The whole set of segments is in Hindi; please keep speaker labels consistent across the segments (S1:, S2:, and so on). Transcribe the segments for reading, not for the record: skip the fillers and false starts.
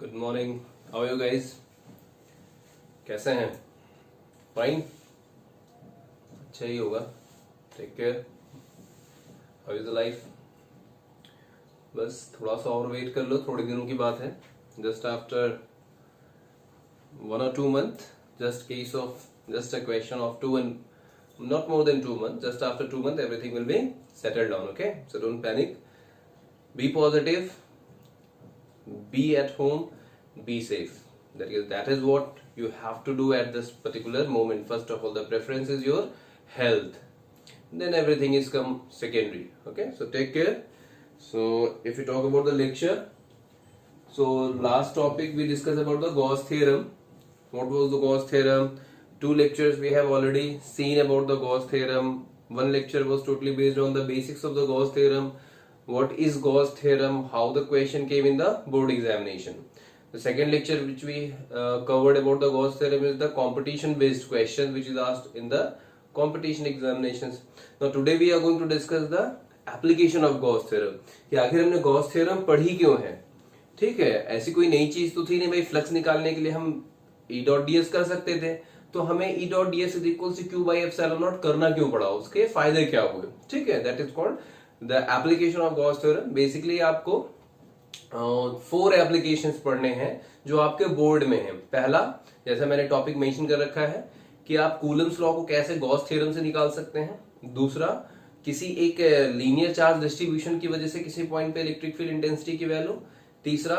S1: Good morning, how are you guys? कैसे हैं? फाइन, अच्छा ही होगा। Take care. How is the life? बस थोड़ा सा और वेट कर लो, थोड़े दिनों की बात है। Just after 1 or 2 months, just a question of 2 and not more than 2 months. Just after 2 months, everything will be settled down. Okay, so don't panic. Be positive. Be at home. Be safe. That is what you have to do at this particular moment. First of all, the preference is your health. Then everything is come secondary. Okay, so take care. So if we talk about the lecture, so last topic we discussed about the Gauss theorem. What was the Gauss theorem? 2 lectures we have already seen about the Gauss theorem. One lecture was totally based on the basics of the Gauss theorem. What is Gauss theorem? How the question came in the board examination. The second lecture which we covered about the Gauss theorem is the competition based question which is asked in the competition examinations. Now today we are going to discuss the application of Gauss theorem. कि आखिर हमने Gauss theorem पढ़ी क्यों है? ठीक है, ऐसी कोई नई चीज तो थी नहीं भाई। फ्लक्स निकालने के लिए हम E.ds कर सकते थे, तो हमें E.ds is equal to Q by epsilon naught करना क्यों पड़ा? उसके फायदे क्या हुए? ठीक है, that is called the application of Gauss theorem. Basically आपको 4 एप्लीकेशंस पढ़ने हैं जो आपके बोर्ड में हैं। पहला, जैसा मैंने टॉपिक मेंशन कर रखा है कि आप कूलम्स लॉ को कैसे गॉस थ्योरम से निकाल सकते हैं। दूसरा, किसी एक लीनियर चार्ज डिस्ट्रीब्यूशन की वजह से किसी पॉइंट पे इलेक्ट्रिक फील्ड इंटेंसिटी की वैल्यू। तीसरा,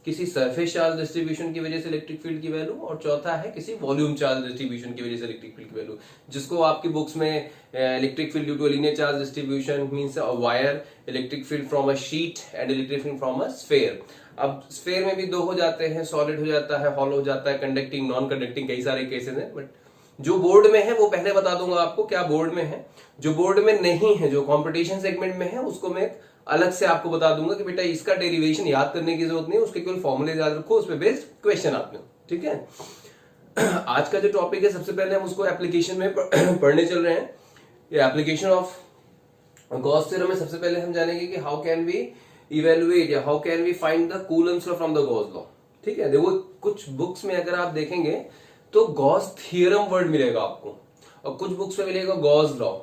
S1: किसी सरफेस चार्ज डिस्ट्रीब्यूशन की वजह से इलेक्ट्रिक फील्ड की वैल्यू। और चौथा है किसी वॉल्यूम चार्ज डिस्ट्रीब्यूशन की वजह से इलेक्ट्रिक फील्ड की वैल्यू, जिसको आपकी बुक्स में electric field due to linear charge distribution means a wire, electric field from a sheet and electric field from a sphere. अब स्फेयर में भी 2 हो जाते हैं, सॉलिड हो जाता है, हॉलो हो जाता है, कंडक्टिंग, नॉन कंडक्टिंग, कई सारे केसेस हैं। बट जो बोर्ड में है वो पहले बता दूंगा आपको क्या बोर्ड में है। जो बोर्ड में नहीं है, जो कंपटीशन सेगमेंट में है, उसको मैं अलग से आपको बता दूंगा कि बेटा इसका डेरिवेशन याद करने की जरूरत नहीं है, उसके केवल फॉर्मूले याद रखो, उस पर बेस्ड क्वेश्चन आते हैं। ठीक है, आज का जो टॉपिक है सबसे पहले हम उसको एप्लीकेशन में पढ़ने चल रहे हैं। ये एप्लीकेशन ऑफ गॉस थ्योरम में सबसे पहले हम जानेंगे कि हाउ कैन वी इवेलुएट या how can we find the Coulomb's law from the Gauss law. ठीक है, देखो कुछ बुक्स में अगर आप देखेंगे तो गॉस थ्योरम वर्ड मिलेगा आपको, और कुछ बुक्स में मिलेगा गॉस लॉ।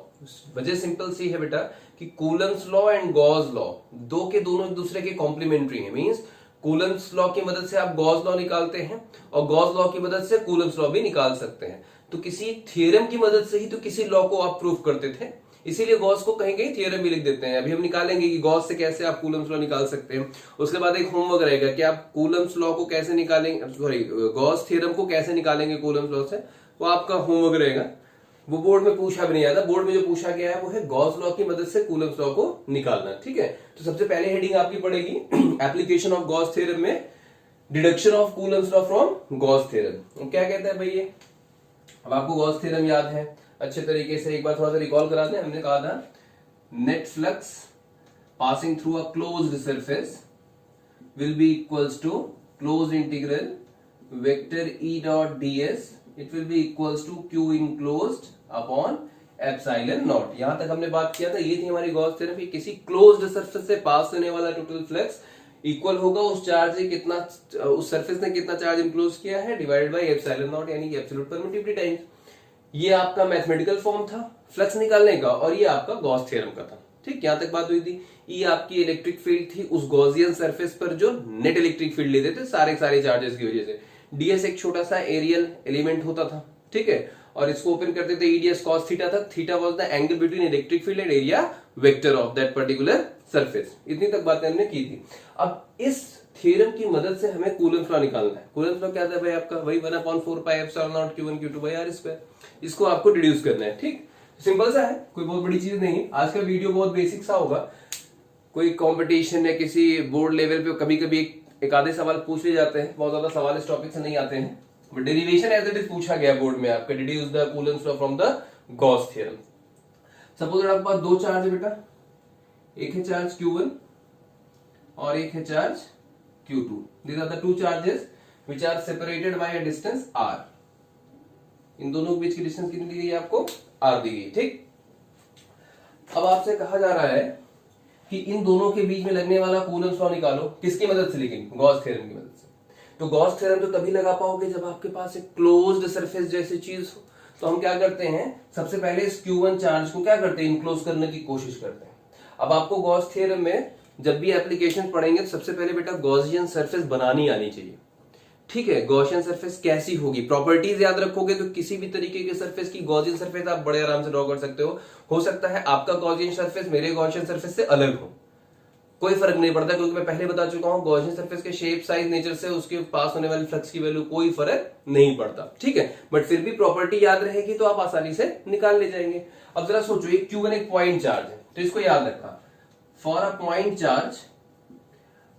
S1: वजह सिंपल सी है बेटा कि Coulomb's law and Gauss law दो के दोनों एक दूसरे के कॉम्प्लीमेंट्री है। मींस कूलम्स लॉ की मदद से आप गॉस लॉ निकालते हैं और गॉस लॉ की मदद से कूलम्स लॉ भी निकाल सकते हैं। तो किसी थ्योरम की मदद से ही तो किसी लॉ को आप प्रूफ करते थे, इसीलिए गॉस को कहीं कहीं थ्योरम भी लिख देते हैं। अभी हम निकालेंगे कि गॉस से कैसे आप कूलम्स लॉ निकाल सकते हैं। उसके बाद एक होमवर्क रहेगा कि आप कूलम्स लॉ को कैसे निकालेंगे, सॉरी गॉस थ्योरम को कैसे निकालेंगे कूलम्स लॉ से, वो आपका होमवर्क रहेगा। वो बोर्ड में पूछा भी नहीं जाता, बोर्ड में जो पूछा गया है वो है गॉस लॉ की मदद से कूलम्स लॉ को निकालना। ठीक है, तो सबसे पहले हेडिंग आपकी पड़ेगी एप्लीकेशन ऑफ गॉस थ्योरम में deduction of Coulomb's law from Gauss theorem. क्या कहता है भाई ये? अब आपको गॉस थ्योरम याद है अच्छे तरीके से, एक बार थोड़ा सा रिकॉल करा दें। हमने कहा था net flux passing through a closed surface will be equals to closed integral vector E dot ds, it will be equals to Q enclosed upon epsilon naught. यहां तक हमने बात किया था, ये थी हमारी गॉस थ्योरम। किसी क्लोज्ड सरफेस से पास होने वाला टोटल फ्लक्स इक्वल होगा उस चार्ज से कितना, उस सरफेस ने कितना चार्ज इनक्लोज किया है, डिवाइडेड बाय एप्सिलॉन नॉट, यानी कि एब्सोल्यूट परमिटिविटी टाइम्स। ये आपका मैथमेटिकल फॉर्म था फ्लक्स निकालने का, और ये आपका गॉस थ्योरम का था। ठीक, यहां तक बात हुई थी। ये आपकी इलेक्ट्रिक फील्ड थी उस गॉसियन सरफेस पर जो नेट इलेक्ट्रिक फील्ड लेते थे सारे चार्जेस की वजह से। ds एक छोटा सा एरियल एलिमेंट होता था। ठीक है, और इसको ओपन करते थे EDS cos थीटा था। Theta was the angle between electric field and area vector of that particular surface. इतनी तक बातें हमने की थी। अब इस थ्योरम की मदद से हमें कूलम्स लॉ निकालना है। कूलम्स लॉ क्या था भाई आपका? वही 1/4 पाई epsilon not Q1 Q2 by r²। इसको आपको डिड्यूस करना है। ठीक, सिंपल सा है, कोई बहुत बड़ी चीज नहीं। आज का वीडियो बहुत बेसिक सा होगा। कोई कंपटीशन या किसी बोर्ड लेवल पे कभी कभी एक आधे सवाल पूछ लिए जाते हैं, बहुत ज्यादा सवाल इस टॉपिक से नहीं आते हैं, but derivation as it is पूछा गया बोर्ड में आपका, deduce the Coulomb's law from the Gauss theorem. Suppose आपके पास 2 चार्ज है बेटा, एक है चार्ज Q1 और एक है charge Q2। These are the 2 charges which are separated by a distance r। इन दोनों के बीच की डिस्टेंस कितनी दी गई है आपको? r दी गई। ठीक, अब आपसे कहा जा रहा है कि इन दोनों के बीच में लगने वाला कूलम्स लॉ निकालो। किसकी मदद से? लेकिन गॉस थ्योरम की मदद से। तो गॉस थ्योरम तो तभी लगा पाओगे जब आपके पास एक क्लोज्ड सरफेस जैसी चीज हो। तो हम क्या करते हैं, सबसे पहले इस Q1 चार्ज को क्या करते हैं, इनक्लोज करने की कोशिश करते हैं। अब आपको गॉस थ्योरम में जब भी एप्लीकेशन पढ़ेंगे तो सबसे पहले बेटा गॉसियन सरफेस बनानी आनी चाहिए। ठीक है, गॉसियन सरफेस कैसी होगी, प्रॉपर्टीज याद रखोगे तो किसी भी तरीके के सरफेस की गॉसियन सरफेस आप बड़े आराम से ड्रॉ कर सकते हो सकता है आपका गॉसियन सरफेस मेरे गॉसियन सरफेस से अलग हो, कोई फर्क नहीं पड़ता, क्योंकि मैं पहले बता चुका हूं गॉसियन सरफेस के शेप, साइज, नेचर से उसके पास होने वाले फ्लक्स की वैल्यू कोई फर्क नहीं पड़ता। ठीक है, बट फिर भी प्रॉपर्टी याद रहेगी तो आप आसानी से निकाल ले जाएंगे। अब जरा सोचो, ये Q1 एक पॉइंट चार्ज है, तो इसको याद रखा, फॉर अ पॉइंट चार्ज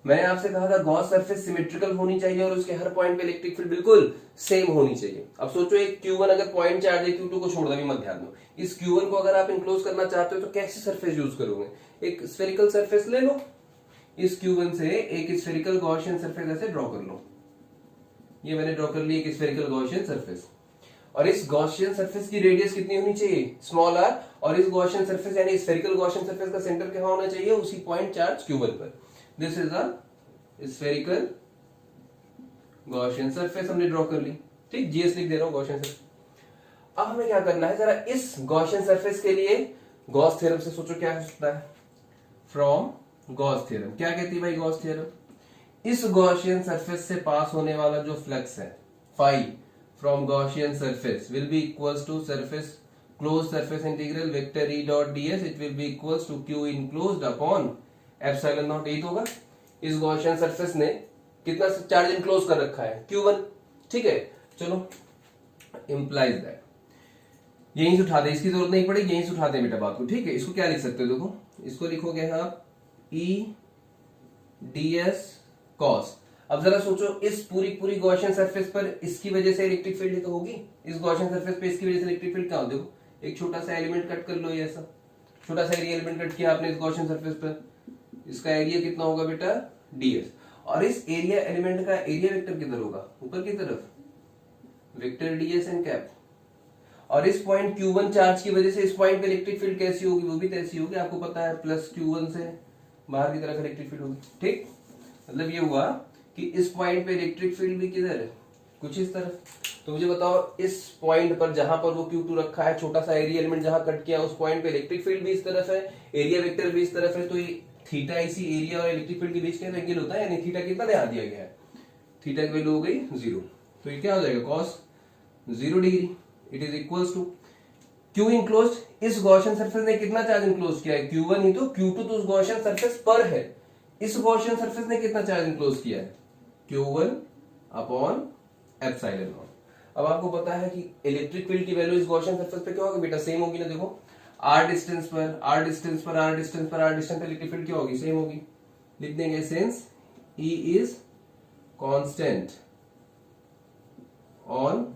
S1: मैंने आपसे कहा था गॉस सरफेस सिमेट्रिकल होनी चाहिए और उसके हर पॉइंट पे इलेक्ट्रिक फील्ड बिल्कुल सेम होनी चाहिए। अब सोचो एक Q1 अगर पॉइंट चार्ज है, Q2 को छोड़ दो, मत ध्यान दो, इस Q1 को अगर आप इनक्लोज करना चाहते हो तो कैसी सरफेस यूज करोगे, एक स्फेरिकल सरफेस ले लो, इस Q1 से एक स्फेरिकल गॉसियन सरफेस ऐसे ड्रॉ कर लो, ये मैंने ड्रॉ कर ली एक स्फेरिकल गॉसियन सरफेस, और इस गॉसियन सरफेस की रेडियस कितनी होनी चाहिए, स्मॉल r, और इस गॉसियन सरफेस यानी स्फेरिकल गॉसियन सरफेस का सेंटर कहां होना चाहिए, उसी पॉइंट चार्ज Q1 पर। This is a spherical Gaussian surface हमने ड्रॉ कर ली। ठीक, जीएस लिख दे रहा हूं गॉसियन सरफेस। अब हमें क्या करना है, जरा इस गॉसियन सरफेस के लिए गॉस थ्योरम से सोचो क्या हो सकता है, फ्रॉम गॉस थ्योरम क्या कहती है भाई गॉस थ्योरम, इस गॉसियन सरफेस से पास होने वाला जो फ्लक्स है phi from Gaussian surface will be equals to surface close surface integral vector E dot ds, it will be equals to Q enclosed upon epsilon naught. यही तो होगा, इस गॉसियन सरफेस ने कितना चार्ज इनक्लोज कर रखा है, Q1। ठीक है, चलो इंप्लाइज दैट, यहीं से उठाते, इसकी जरूरत नहीं पड़ेगी, यहीं से उठाते बेटा बात को। ठीक है, इसको क्या लिख सकते हो, देखो इसको लिखोगे आप E ds cos। अब जरा सोचो, इस पूरी गॉसियन सरफेस पर इसकी वजह से इलेक्ट्रिक फील्ड तो होगी, इस गॉसियन सरफेस पे इसकी वजह से इलेक्ट्रिक फील्ड क्या हो, देखो एक छोटा सा एलिमेंट कट कर लो, ये ऐसा छोटा सा एरिया एलिमेंट कट किया आपने इस गॉसियन सरफेस पर, इसका एरिया कितना होगा बेटा ds, और इस एरिया एलिमेंट का एरिया वेक्टर किधर होगा, ऊपर की तरफ, वेक्टर ds एंड कैप, और इस पॉइंट Q1 चार्ज की वजह से इस पॉइंट पे इलेक्ट्रिक फील्ड कैसी होगी, वो भी कैसी होगी आपको पता है, प्लस Q1 से बाहर की तरफ इलेक्ट्रिक फील्ड होगी। ठीक, मतलब ये हुआ कि इस पॉइंट पे इलेक्ट्रिक फील्ड भी किधर है, कुछ इस तरफ। तो मुझे बताओ इस पॉइंट पर जहां पर वो Q2 रखा है, छोटा सा एरिया एलिमेंट जहां कट किया, उस पॉइंट पे इलेक्ट्रिक फील्ड भी इस तरफ है, एरिया वेक्टर भी इस तरफ है, तो ये थीटा इसी एरिया और इलेक्ट्रिक फील्ड के बीच का एंगल होता है, यानी थीटा कितना दे दिया गया है, थीटा की वैल्यू हो गई 0, तो ये क्या हो जाएगा cos 0 degree, it is equals to Q enclose, इस गॉसियन सरफेस ने कितना चार्ज इनक्लोज किया है, Q1 ही तो, Q2 तो उस गॉसियन सरफेस पर है, इस गॉसियन सरफेस ने कितना चार्ज इनक्लोज किया है, Q1 अपॉन एप्सिलॉन नॉट। अब आपको पता है कि इलेक्ट्रिक फील्ड की वैल्यू इस गॉसियन सरफेस पे क्या होगी बेटा, सेम होगी ना, देखो r डिस्टेंस पर r डिस्टेंस पर r डिस्टेंस पर r डिस्टेंस पर इलेक्ट्रिक फील्ड क्या होगी, सेम होगी, लिख देंगे since E is constant on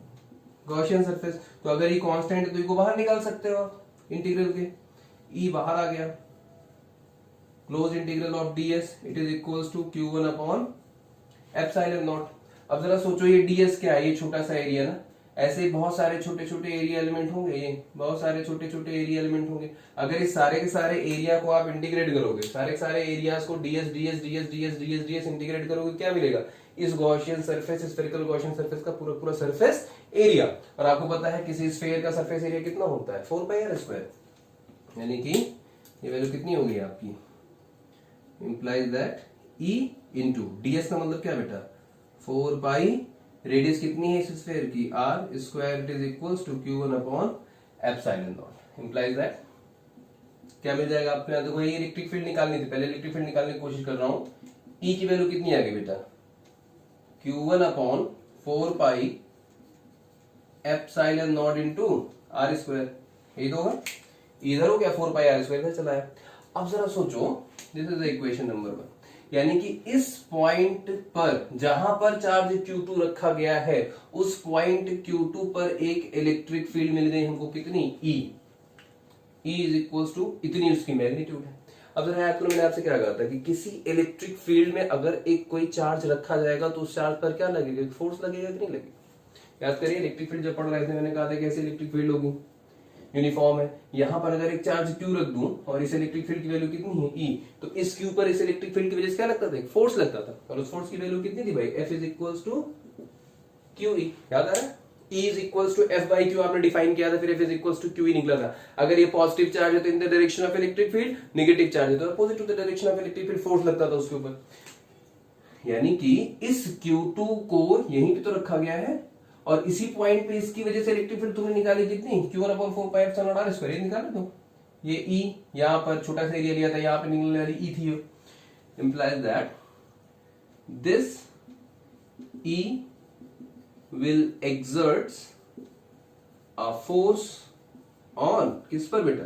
S1: Gaussian surface. तो अगर ये कांस्टेंट है तो इसको बाहर निकाल सकते हो आप इंटीग्रल के, E बाहर आ गया, close integral of ds it is equals to Q1 upon epsilon naught. अब जरा सोचो ये ds क्या है, ये छोटा सा एरिया ना, ऐसे बहुत सारे छोटे छोटे एरिया एलिमेंट होंगे, ये बहुत सारे छोटे छोटे एरिया एलिमेंट होंगे, अगर इस सारे के सारे एरिया को आप इंटीग्रेट करोगे, सारे के सारे एरियाज को ds ds ds ds ds ds integrate करोगे, क्या मिलेगा, इस Gaussian surface, spherical Gaussian surface का पूरा पूरा सरफेस एरिया। और आपको पता है किसी स्फेयर का सरफेस एरिया कितना होता है, 4 पाई r स्क्वायर, यानी कि ये वैल्यू कितनी होगी आपकी, implies that E into ds का मतलब क्या बेटा 4 पाई, रेडियस कितनी है इस स्फेयर की r square, it is equals to Q1 upon epsilon naught, implies that क्या मिल जाएगा आपको, यहाँ देखो ये इलेक्ट्रिक फील्ड निकालनी थी, पहले इलेक्ट्रिक फील्ड निकालने की कोशिश कर रहा हूं, E की वैल्यू कितनी आ गई बेटा Q1 अपॉन 4 पाई epsilon naught into r square, यही तो होगा, इधर हो गया 4 पाई r स्क्वायर इधर चला है। अब जरा सोचो, this is the equation number 1, यानी कि इस पॉइंट पर जहां पर चार्ज Q2 रखा गया है, उस पॉइंट Q2 पर एक इलेक्ट्रिक फील्ड मिल गई हमको, कितनी E, E is equals to इतनी उसकी मैग्नीट्यूड है। अब जरा याद करो, मैंने आपसे क्या कहा था कि किसी इलेक्ट्रिक फील्ड में अगर एक कोई चार्ज रखा जाएगा तो उस चार्ज पर क्या लगेगा, फोर्स लगेगा कि नहीं लगेगा। याद करिए इलेक्ट्रिक फील्ड जब पढ़ रहे थे मैंने कहा था कैसी इलेक्ट्रिक फील्ड होगी, यूनिफॉर्म है। यहाँ पर अगर एक चार्ज Q रख दूं और इस इलेक्ट्रिक फील्ड की वैल्यू कितनी है E, तो इस Q पर इस इलेक्ट्रिक फील्ड की वजह से क्या लगता था, एक फोर्स लगता था, और उस फोर्स की वैल्यू कितनी थी भाई, F is equals to QE। याद आ रहा है, E is equals to F by Q आपने डिफाइन किया था, फिर F is equals to QE निकला था। अगर ये पॉजिटिव चार्ज है तो in the direction of electric field, negative charge है तो opposite to the direction of electric field, force लगता था उसके ऊपर। यानी कि इस Q2 को यहीं पे तो रखा गया है और इसी पॉइंट पे इसकी वजह से इलेक्ट्रिक फील्ड तुमने निकाली कितनी, Q1/4πε0r², ये निकाला तो ये E यहां पर छोटा सा एरिया लिया था, यहां पे निकलने वाली E थी, implies that this E will exerts a force on किस पर बेटा,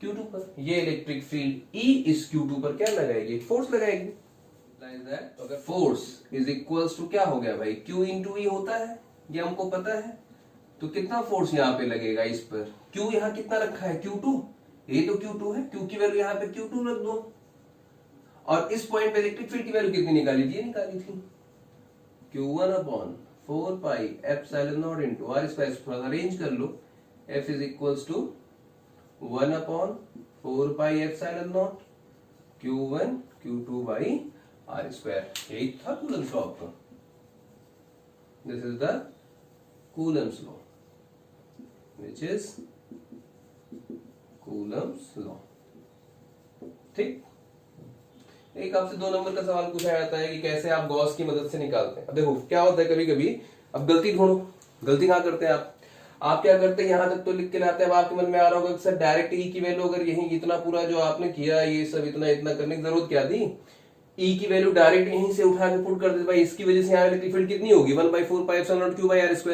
S1: Q2 पर। ये इलेक्ट्रिक फील्ड E इस Q2 पर क्या लगाएगी, फोर्स लगाएगी। अगर फोर्स इज इक्वल्स टू क्या हो गया भाई, Q इंटू E होता है, ये हमको पता है। तो कितना फोर्स यहाँ पे लगेगा इस पर, Q यहाँ कितना रखा है, Q2, ये तो Q2 है, Q की वैल्यू यहाँ पे Q2 रख दो, और इस पॉइंट पे इलेक्ट्रिक फील्ड की वैल्यू कितनी निकाली थी, ये निकाली थी Q1/4πε0 इंटू r²। थोड़ा अरेंज कर लो, F is equals to 1/4πε0 Q1 Q2/r²। यही था कूलम्स लॉ का। This is the Coulomb's law, which is Coulomb's law. ठीक, एक आपसे 2 नंबर का सवाल पूछा जाता है कि कैसे आप गॉस की मदद से निकालते हैं। अब देखो क्या होता है, कभी कभी अब गलती ढूंढो, गलती कहां करते हैं आप क्या करते हैं, यहां तक तो लिख के लाते हैं, अब आपके मन में आ रहा होगा कि सर डायरेक्ट E की वैल्यू अगर यही इतना पूरा जो आपने किया, ये सब इतना इतना करने की जरूरत क्या थी, E की वैल्यू डायरेक्ट यहीं से उठा के पुट कर देते भाई, इसकी वजह से यहाँ इलेक्ट्रिक फील्ड कितनी होगी, 1/4πε0 Q/r²।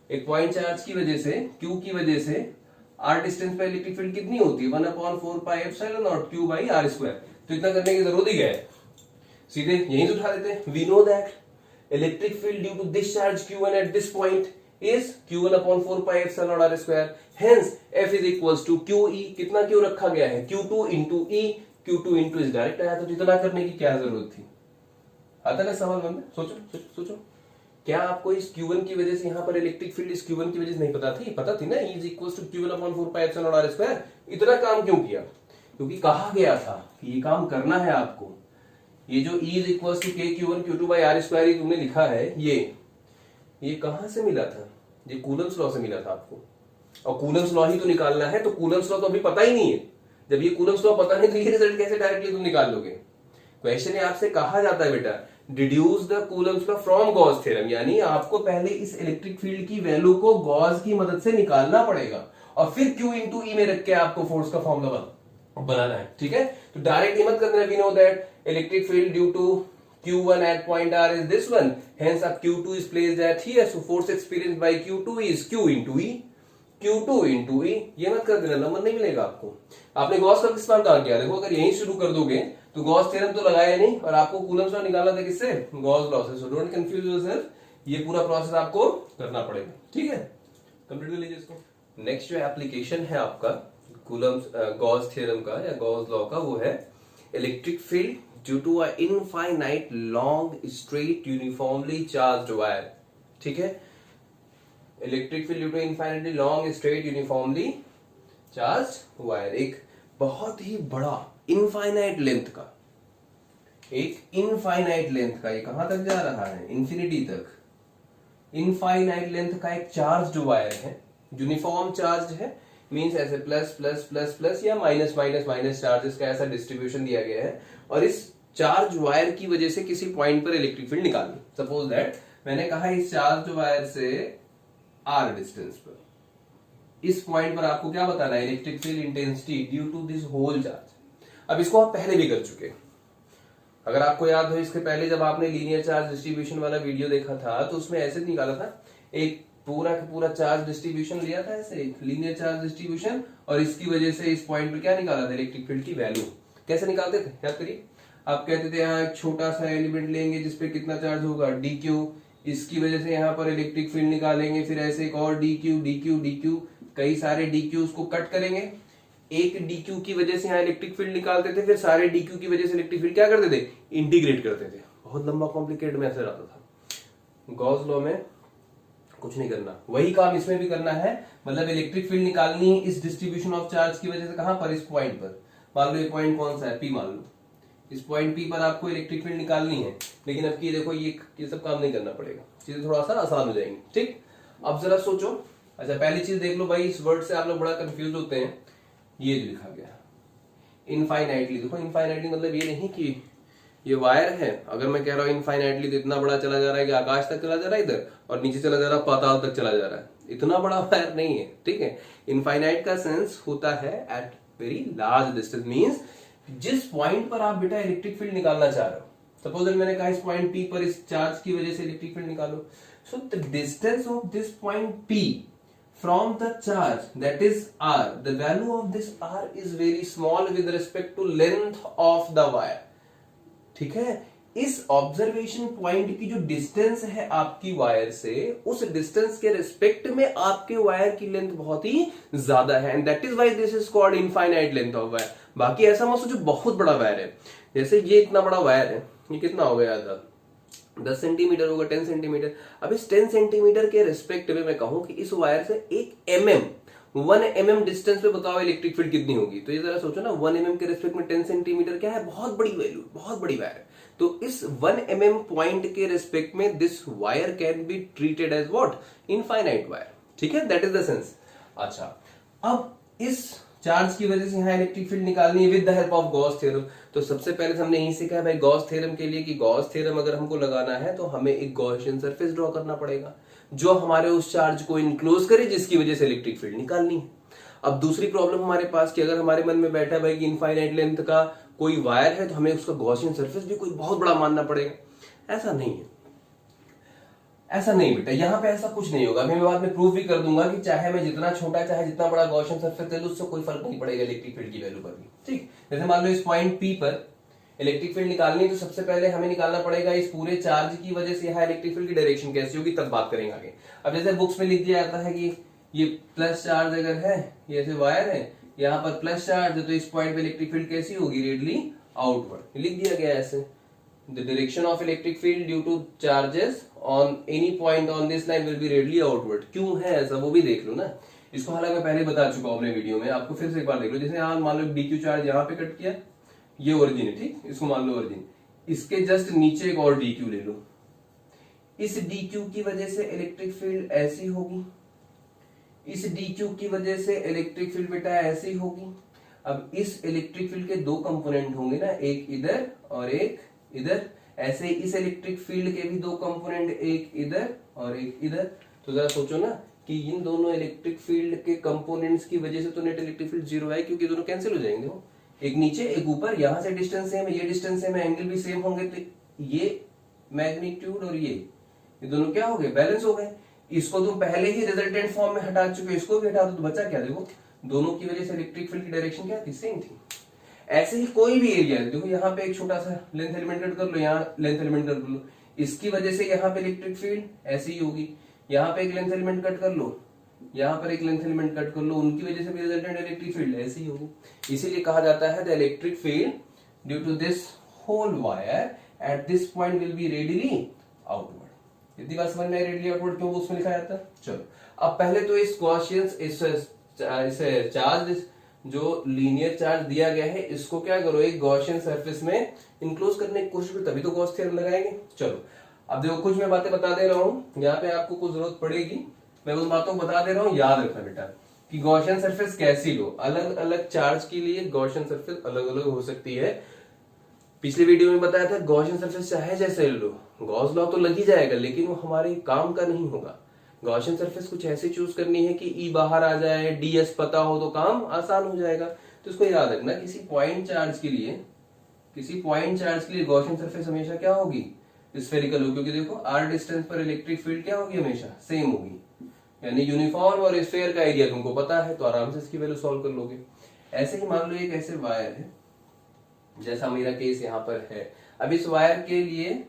S1: एक पॉइंट चार्ज की वजह से, Q की वजह से r डिस्टेंस पे इलेक्ट्रिक फील्ड कितनी होती है, 1/4πε0 Q/r²। तो इतना करने की जरूरत ही क्या है, सीधे यहीं से उठा देते हैं। We know that electric field due to this charge Q1 at this point is Q1/4πε0r²। Hence F is equals to QE, कितना Q रखा गया है, Q2 into E, Q2 into इस डायरेक्ट आया, तो इतना करने की क्या जरूरत थी। आता ना सवाल मन में, सोचो क्या आपको इस Q1 की वजह से यहाँ पर इलेक्ट्रिक फील्ड इस Q1 की वजह से नहीं पता थी, पता थी ना, E is equals to Q1/4πε0r²। इतना काम क्यों किया, क्योंकि कहा गया था कि ये काम करना है आपको। ये जो E is equals to Q1 Q2/r² तुमने लिखा है, ये कहां से मिला था, ये कूलम्स लॉ से मिला था आपको, और कूलम्स लॉ ही तो निकालना है, तो कूलम्स लॉ तो अभी पता ही नहीं है। जब ये कूलम्स लॉ पता नहीं तो ये रिजल्ट कैसे डायरेक्टली तुम निकाल लोगे। क्वेश्चन में आपसे कहा जाता है बेटा deduce the Coulomb's law from Gauss theorem, यानी आपको पहले इस इलेक्ट्रिक फील्ड की वैल्यू को गॉस की मदद से निकालना पड़ेगा और फिर Q इंटू E में रख के आपको फोर्स का फॉर्मूला बनाना है। ठीक है, तो डायरेक्ट मत करना, we know that electric field due to Q1 at point R is this one, hence अब Q2 is placed at here, so force experienced by Q2 is Q into E, Q2 into E। ये मत कर देना, नंबर नहीं मिलेगा आपको। आपने गॉस का किस बार कहा किया, देखो अगर यहीं शुरू कर दोगे तो गॉस थ्योरम तो लगाया नहीं, और आपको कूलम्स लॉ निकालना था किससे, गॉस लॉ से। सो डोंट कंफ्यूज योरसेल्फ, ये पूरा प्रोसेस आपको करना पड़ेगा। ठीक है, कंप्लीट कर लीजिए इसको। नेक्स्ट जो एप्लीकेशन है आपका कूलम्स गॉस थ्योरम का या गॉस लॉ का, वो है electric field due to an infinite long straight uniformly charged wire। ठीक है, electric field due to infinitely long straight uniformly charged wire, एक बहुत ही बड़ा इनफाइनाइट लेंथ का, एक इनफाइनाइट लेंथ का, ये कहां तक जा रहा है, इंफिनिटी तक, इनफाइनाइट लेंथ का एक चार्ज्ड वायर है, यूनिफॉर्म चार्ज है, मींस ऐसे प्लस प्लस प्लस प्लस या माइनस माइनस माइनस चार्जेस का ऐसा डिस्ट्रीब्यूशन दिया गया है, और इस चार्ज वायर की वजह से किसी पॉइंट पर इलेक्ट्रिक फील्ड निकालनी। सपोज दैट मैंने कहा इस चार्ज वायर से r डिस्टेंस पर, इस पॉइंट पर आपको क्या बताना है, electric field intensity due to this whole charge. अब इसको आप पहले भी कर चुके, अगर आपको याद हो इसके पहले जब आपने लीनियर चार्ज डिस्ट्रीब्यूशन वाला वीडियो देखा था तो उसमें ऐसे निकाला था, एक पूरा का पूरा चार्ज डिस्ट्रीब्यूशन लिया था, ऐसे एक लीनियर चार्ज डिस्ट्रीब्यूशन, और इसकी वजह से इस पॉइंट पर क्या निकाला था, इलेक्ट्रिक फील्ड की वैल्यू। कैसे निकालते थे, याद करिए, आप कहते थे यहाँ एक छोटा सा एलिमेंट लेंगे जिसपे कितना चार्ज होगा dq, इसकी वजह से यहाँ पर इलेक्ट्रिक फील्ड निकालेंगे, फिर ऐसे एक और dq dq dq, कई सारे dq को कट करेंगे, एक dq की वजह से यहाँ इलेक्ट्रिक फील्ड निकालते थे, फिर सारे dq की वजह से इलेक्ट्रिक फील्ड क्या करते थे, इंटीग्रेट करते थे। बहुत लंबा कॉम्प्लिकेटेड मेथड आता था। गॉस लॉ में कुछ नहीं करना, वही काम इसमें भी करना है। मतलब इलेक्ट्रिक फील्ड निकालनी है इस डिस्ट्रीब्यूशन ऑफ चार्ज की वजह से, कहां पर, इस पॉइंट पर। मान लो ये पॉइंट कौन सा है, पी मान लो, इस पॉइंट पी पर आपको इलेक्ट्रिक फील्ड निकालनी है। लेकिन अब की देखो ये सब काम नहीं करना पड़ेगा, चीजें थोड़ा सा आसान हो जाएंगी। ठीक, अब जरा सोचो। अच्छा पहली चीज देख लो भाई, इस वर्ड से आप लोग बड़ा कंफ्यूज होते हैं। ये जो लिखा गया इनफाइनाइटली, देखो इनफाइनाइटली मतलब ये नहीं कि ये वायर है, अगर मैं कह रहा हूँ इनफाइनाइटली तो इतना बड़ा चला जा रहा है कि आकाश तक चला जा रहा है इधर, और नीचे चला जा रहा है पाताल तक चला जा रहा है, इतना बड़ा वायर नहीं है। ठीक है, इनफाइनाइट का सेंस होता है at very large distance, means जिस पॉइंट पर आप बेटा इलेक्ट्रिक फील्ड निकालना चाह रहे हो। सपोज मैंने कहा इस पॉइंट पी पर इस चार्ज की वजह से इलेक्ट्रिक फील्ड निकालो, so the distance of this point P from the charge, that is r, the value of this r is very small with respect to length of the wire। ठीक है, इस ऑब्जर्वेशन पॉइंट की जो डिस्टेंस है आपकी वायर से, उस डिस्टेंस के रिस्पेक्ट में आपके वायर की लेंथ बहुत ही ज्यादा है, and that is why this is called infinite length of wire. बाकी ऐसा मत सोचो बहुत बड़ा वायर है, जैसे ये इतना बड़ा वायर है, ये कितना हो गया था 10 सेंटीमीटर होगा, 10 सेंटीमीटर। अब इस 10 सेंटीमीटर के रिस्पेक्ट में मैं कहूं कि इस वायर से 1 mm डिस्टेंस पे बताओ इलेक्ट्रिक फील्ड कितनी होगी। तो ये जरा सोचो ना, 1 mm के रिस्पेक्ट में 10 सेंटीमीटर क्या है, बहुत बड़ी वैल्यू, बहुत बड़ी वायर। तो इस 1 mm पॉइंट के रिस्पेक्ट में this wire can be treated as what, infinite wire. ठीक है, दैट इज द सेंस। अच्छा, अब इस चार्ज की वजह से यहाँ इलेक्ट्रिक फील्ड निकालनी है with the help of Gauss theorem. तो सबसे पहले हमने यही सीखा है भाई गॉस थ्योरम के लिए कि गॉस थ्योरम अगर हमको लगाना है तो हमें एक गॉसियन सरफेस ड्रॉ करना पड़ेगा जो हमारे उस चार्ज को इनक्लोज करे, जिसकी वजह से इलेक्ट्रिक फील्ड निकालनी है। अब दूसरी प्रॉब्लम हमारे पास कि अगर हमारे मन में बैठा है भाई कि इनफाइनाइट लेंथ का कोई वायर है तो हमें उसका गॉसियन सरफेस भी कोई बहुत बड़ा मानना पड़ेगा। ऐसा नहीं है, ऐसा नहीं बेटा, यहाँ पे ऐसा कुछ नहीं होगा। मैं बाद में प्रूव भी कर दूंगा कि चाहे मैं जितना छोटा चाहे जितना बड़ा गॉसियन सरफेस ले लूं, उससे कोई फर्क नहीं पड़ेगा इलेक्ट्रिक फील्ड की वैल्यू पर भी। ठीक, जैसे मान लो इस पॉइंट पी पर इलेक्ट्रिक फील्ड निकालनी है तो सबसे पहले हमें निकालना पड़ेगा इस पूरे चार्ज की वजह से यहाँ इलेक्ट्रिक फील्ड की डायरेक्शन कैसी होगी, तब बात करेंगे आगे। अब जैसे बुक्स में लिख दिया जाता है कि ये प्लस चार्ज अगर है, ये ऐसे वायर है, यहाँ पर प्लस चार्ज है, तो इस पॉइंट पे इलेक्ट्रिक फील्ड कैसी होगी, रेडली आउटवर्ड। लिख दिया गया ऐसे, the direction of electric field due to charges on any point on this line will be radially outward। क्यों है ऐसा वो भी देख लो ना, इसको हालांकि मैं पहले बता चुका हूं अपने वीडियो में, आपको फिर से एक बार देख लो। जैसे यहाँ मान लो डीक्यू चार्ज यहाँ पे कट किया, ये ओरिजिन है, ठीक, इसको मान लो ओरिजिन, इसके जस्ट नीचे एक और डीक्यू ले लो। इस डीक्यू की वजह से इलेक्ट्रिक फील्ड ऐसी होगी, इस डीक्यू की वजह से इलेक्ट्रिक फील्ड बेटा ऐसी होगी। अब इस इलेक्ट्रिक फील्ड के दो कंपोनेंट होंगे ना, एक इधर और एक इधर। ऐसे इस इलेक्ट्रिक फील्ड के भी दो कंपोनेंट, एक इधर और एक इधर। तो जरा सोचो ना कि इन दोनों इलेक्ट्रिक फील्ड के कंपोनेंट्स की वजह से तो नेट इलेक्ट्रिक फील्ड जीरो है, क्योंकि दोनों कैंसिल हो जाएंगे। देखो एक नीचे एक ऊपर, यहां से डिस्टेंस सेम है, ये डिस्टेंस सेम है, एंगल भी सेम होंगे, तो ये मैग्नीट्यूड और ये दोनों क्या हो गए, बैलेंस हो गए। इसको तुम पहले ही रिजल्टेंट फॉर्म में हटा चुके हो, इसको भी हटा दो तो बचा क्या, देखो दोनों की वजह से इलेक्ट्रिक फील्ड की डायरेक्शन क्या थी, सेम थी। ऐसे ही कोई भी एरिया है, देखो यहाँ पे एक छोटा सा लेंथ एलिमेंट कट कर लो, यहाँ लेंथ एलिमेंट कट कर लो, इसकी वजह से यहाँ पे इलेक्ट्रिक फील्ड ऐसी ही होगी। यहाँ पे एक लेंथ एलिमेंट कट कर लो, यहाँ पर एक लेंथ एलिमेंट कट कर लो, उनकी वजह से भी रिजल्टेंट इलेक्ट्रिक फील्ड ऐसी ही होगी। इसीलिए कहा जाता है the electric field due to this whole wire at this point will be radially outward. इतनी बात समझ में आई, रेडिली आउटवर्ड क्यों उसमें लिखा जाता है। चलो अब पहले तो इस गॉसियन इस चार्ज जो लीनियर चार्ज दिया गया है इसको क्या करो, एक गॉसियन सरफेस में इनक्लोज करने की कोशिश करो, तभी तो गॉस थ्योरम लगाएंगे। चलो अब देखो कुछ मैं बातें बता दे रहा हूं, यहाँ पे आपको कुछ जरूरत पड़ेगी, मैं उन बातों को बता दे रहा हूं, याद रखना बेटा कि गॉसियन सरफेस कैसी लो। अलग अलग चार्ज के लिए गॉसियन सरफेस अलग अलग हो सकती है। पिछले वीडियो में बताया था गॉसियन सरफेस चाहे जैसे लो, गॉस लॉ तो लग ही जाएगा, लेकिन वो हमारे काम का नहीं होगा। गॉसियन सरफेस कुछ ऐसे चूज करनी है कि ई बाहर आ जाए, डीएस पता हो तो काम आसान हो जाएगा। तो इसको याद रखना, किसी पॉइंट चार्ज के लिए गॉसियन सरफेस हमेशा क्या होगी, स्फेरिकल होगी, क्योंकि देखो आर डिस्टेंस पर इलेक्ट्रिक फील्ड क्या होगी, हमेशा सेम होगी, यानी यूनिफॉर्म और स्फेयर का एरिया तुमको पता है तो आराम से इसकी वैल्यू सॉल्व कर लोगे। ऐसे ही मान लो एक ऐसे वायर है, जैसा मेरा केस यहाँ पर है। अब इस वायर के लिए,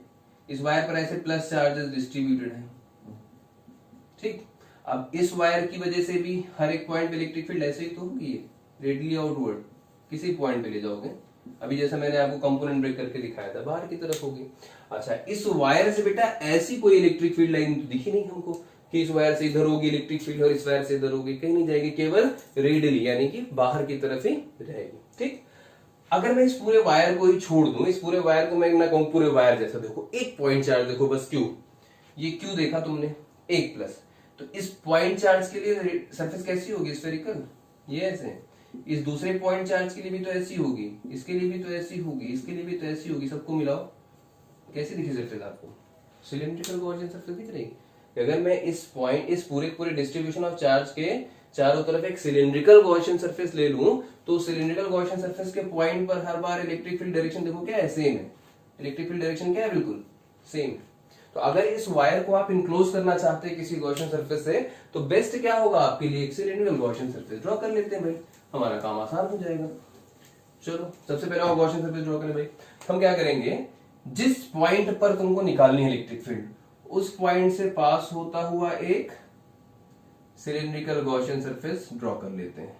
S1: इस वायर पर ऐसे प्लस चार्जेस डिस्ट्रीब्यूटेड है, ठीक। अब इस वायर की वजह से भी हर एक पॉइंट पे इलेक्ट्रिक फील्ड ऐसे ही तो होगी, रेडियली आउटवर्ड किसी पॉइंट पे ले जाओगे। अभी जैसा मैंने आपको कंपोनेंट ब्रेक करके दिखाया था, बाहर की तरफ होगी। अच्छा, इस वायर से बेटा ऐसी कोई इलेक्ट्रिक फील्ड लाइन तो दिखी नहीं हमको, कि इस वायर से इधर होगी इलेक्ट्रिक फील्ड और इस वायर से इधर होगी, कहीं नहीं जाएगी, केवल रेडियली यानी कि बाहर की तरफ ही रहेगी। ठीक, अगर मैं इस पूरे वायर को ही छोड़ दूं, इस पूरे वायर को मैं ना कहूं पूरे वायर जैसा, देखो एक पॉइंट चार्ज देखो बस क्यू, ये क्यू देखा तुमने एक प्लस, तो इस पॉइंट चार्ज के लिए सरफेस कैसी होगी, स्फेरिकल, ये ऐसे। इस दूसरे पॉइंट चार्ज के लिए भी तो ऐसी होगी, इसके लिए भी तो ऐसी होगी, इसके लिए भी तो ऐसी होगी, सबको मिलाओ कैसी दिखी सरफेस आपको, सिलेंड्रिकल गॉसियन सरफेस दिख रही। अगर मैं इस पॉइंट, इस पूरे डिस्ट्रीब्यूशन ऑफ चार्ज के चारों तरफ एक सिलेंड्रिकल गॉसियन सरफेस ले लूं, तो सिलेंड्रिकल गॉसियन सरफेस के पॉइंट पर हर बार इलेक्ट्रिक फील्ड डायरेक्शन देखो क्या है, सेम है। इलेक्ट्रिक फील्ड डायरेक्शन क्या है, बिल्कुल सेम। तो अगर इस वायर को आप इनक्लोज करना चाहते हैं किसी गॉसियन सरफेस से, तो बेस्ट क्या होगा आपके लिए, एक सिलेंड्रिकल गॉसियन सरफेस ड्रॉ कर लेते हैं भाई, हमारा काम आसान हो जाएगा। चलो सबसे पहले आप गॉसियन सरफेस ड्रॉ करें भाई। हम क्या करेंगे, जिस पॉइंट पर तुमको निकालनी है इलेक्ट्रिक फील्ड, उस पॉइंट से पास होता हुआ एक सिलेंड्रिकल गॉसियन सरफेस ड्रॉ कर लेते हैं,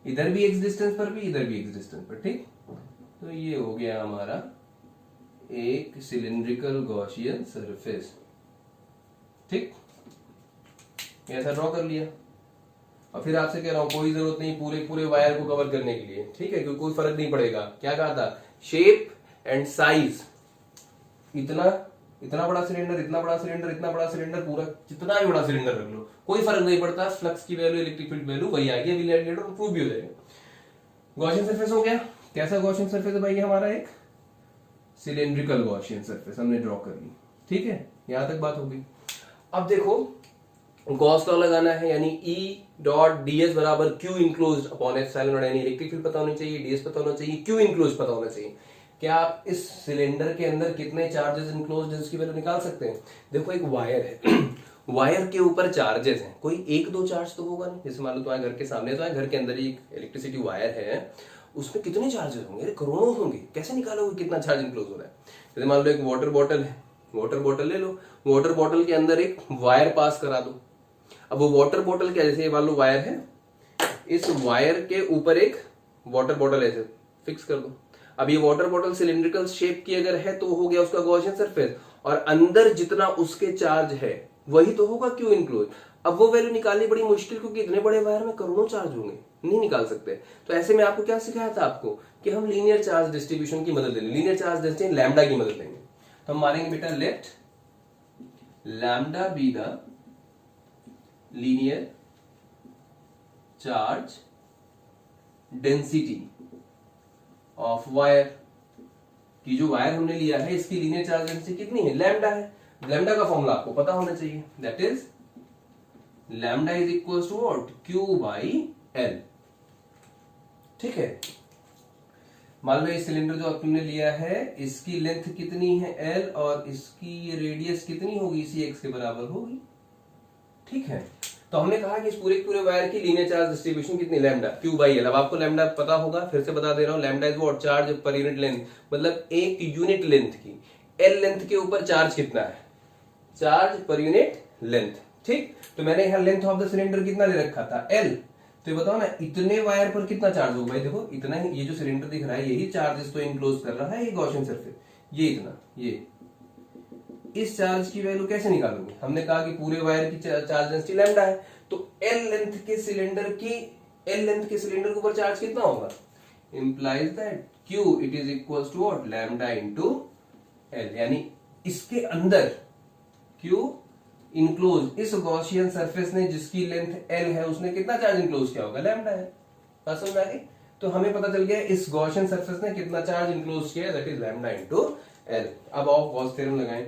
S1: इधर भी एक्स डिस्टेंस पर भी, इधर भी एक्स डिस्टेंस पर। ठीक, तो ये हो गया हमारा एक सिलेंड्रिकल गॉसियन सरफेस। ठीक, ऐसा ड्रॉ कर लिया। और फिर आपसे कह रहा हूं कोई जरूरत नहीं पूरे वायर को कवर करने के लिए, ठीक है, क्योंकि कोई फर्क नहीं पड़ेगा। क्या कहा था, शेप एंड साइज, इतना बड़ा सिलेंडर, इतना बड़ा सिलेंडर, इतना बड़ा सिलेंडर, पूरा जितना भी बड़ा सिलेंडर रख लो, कोई फर्क नहीं पड़ता, फ्लक्स की वैल्यू, इलेक्ट्रिक फील्ड वैल्यू वही आएगी, अभी लेटर प्रूव भी हो जाएगा। गॉसियन सरफेस हो गया। कैसा गॉसियन सरफेस है भाई, हमारा एक सिलेंड्रिकल गॉसियन सरफेस हमने ड्रॉ कर ली। ठीक है, यहां तक बात हो गई। अब देखो गॉस लॉ लगाना है, यानी E डॉट ds बराबर Q enclosed upon epsilon not, यानी इलेक्ट्रिक फील्ड पता होनी चाहिए, ds पता होना चाहिए, Q इनक्लोज्ड पता होना चाहिए। क्या आप इस सिलेंडर के अंदर कितने चार्जेस इनक्लोज्ड है इसकी वैल्यू निकाल सकते हैं। देखो एक वायर है वायर के ऊपर चार्जेस हैं, कोई एक दो चार्ज तो होगा नहीं। जैसे मान लो तुम्हारे घर के सामने, तो घर के अंदर ही एक इलेक्ट्रिसिटी वायर है, उसमें कितने चार्जेस होंगे, करोड़ों होंगे, कैसे निकालोगे कितना चार्ज इनक्लोज हो रहा है। जैसे मान लो एक वाटर बॉटल है, वाटर बॉटल ले लो, वाटर बॉटल के अंदर एक वायर पास करा दो। अब वो वाटर बॉटल क्या, जैसे मान लो वायर है, इस वायर के ऊपर एक वाटर बॉटल ऐसे फिक्स कर दो। अब ये वाटर बॉटल सिलिंड्रिकल शेप की अगर है, तो हो गया उसका गॉसियन सरफेस, और अंदर जितना उसके चार्ज है वही तो होगा क्यू इनक्लोज। अब वो वैल्यू निकालनी बड़ी मुश्किल, क्योंकि इतने बड़े वायर में करोड़ों चार्ज होंगे, नहीं निकाल सकते। तो ऐसे में आपको क्या सिखाया था आपको, कि हम लीनियर चार्ज डिस्ट्रीब्यूशन की मदद लेंगे, लीनियर चार्ज डिस्ट्रीब्यूशन लैम्डा की मदद लेंगे। तो हम मानेंगे बेटा let lambda be the linear charge density of wire, की जो वायर हमने लिया है इसकी लीनियर चार्ज डेंसिटी कितनी है, लैम्डा है। लैम्डा का फॉर्मूला आपको पता होना चाहिए, that is lambda is equal to what, Q by L. ठीक है, मान लो ये सिलेंडर जो आपने लिया है, इसकी लेंथ कितनी है एल, और इसकी रेडियस कितनी होगी, इसी एक्स के बराबर होगी। ठीक है, तो हमने कहा कि इस पूरे वायर की लीनियर चार्ज डिस्ट्रीब्यूशन कितनी, लैम्डा क्यू बाई एल। अब आपको लैम्डा पता होगा, फिर से बता दे रहा हूं, lambda is what, charge per unit length, मतलब एक यूनिट लेंथ की, एल लेंथ के ऊपर चार्ज कितना है, चार्ज पर यूनिट लेंथ। ठीक, तो मैंने यहां लेंथ ऑफ द सिलेंडर कितना ले रखा था, एल। तो बताओ ना इतने वायर पर कितना चार्ज होगा भाई, देखो इतना ही, ये जो सिलेंडर दिख रहा है यही चार्जेस तो इनक्लोज कर रहा है ये गॉसियन सरफेस, ये इतना, ये इस चार्ज की वैल्यू कैसे निकालोगे, हमने कहा कि पूरे वायर की चार्ज डेंसिटी लैम्डा है, तो एल लेंथ के सिलेंडर के ऊपर चार्ज कितना होगा, implies that Q it is equal to what, lambda into L, यानी इसके अंदर क्यू इनक्लोज, इस गॉसियन सरफेस ने जिसकी लेंथ एल है उसने कितना चार्ज इनक्लोज किया होगा, लैम्डा है। बात समझ आ गई। तो हमें पता चल गया इस गॉसियन सरफेस ने कितना चार्ज इनक्लोज किया, that is lambda into L. अब आओ गॉस थ्योरम लगाएं।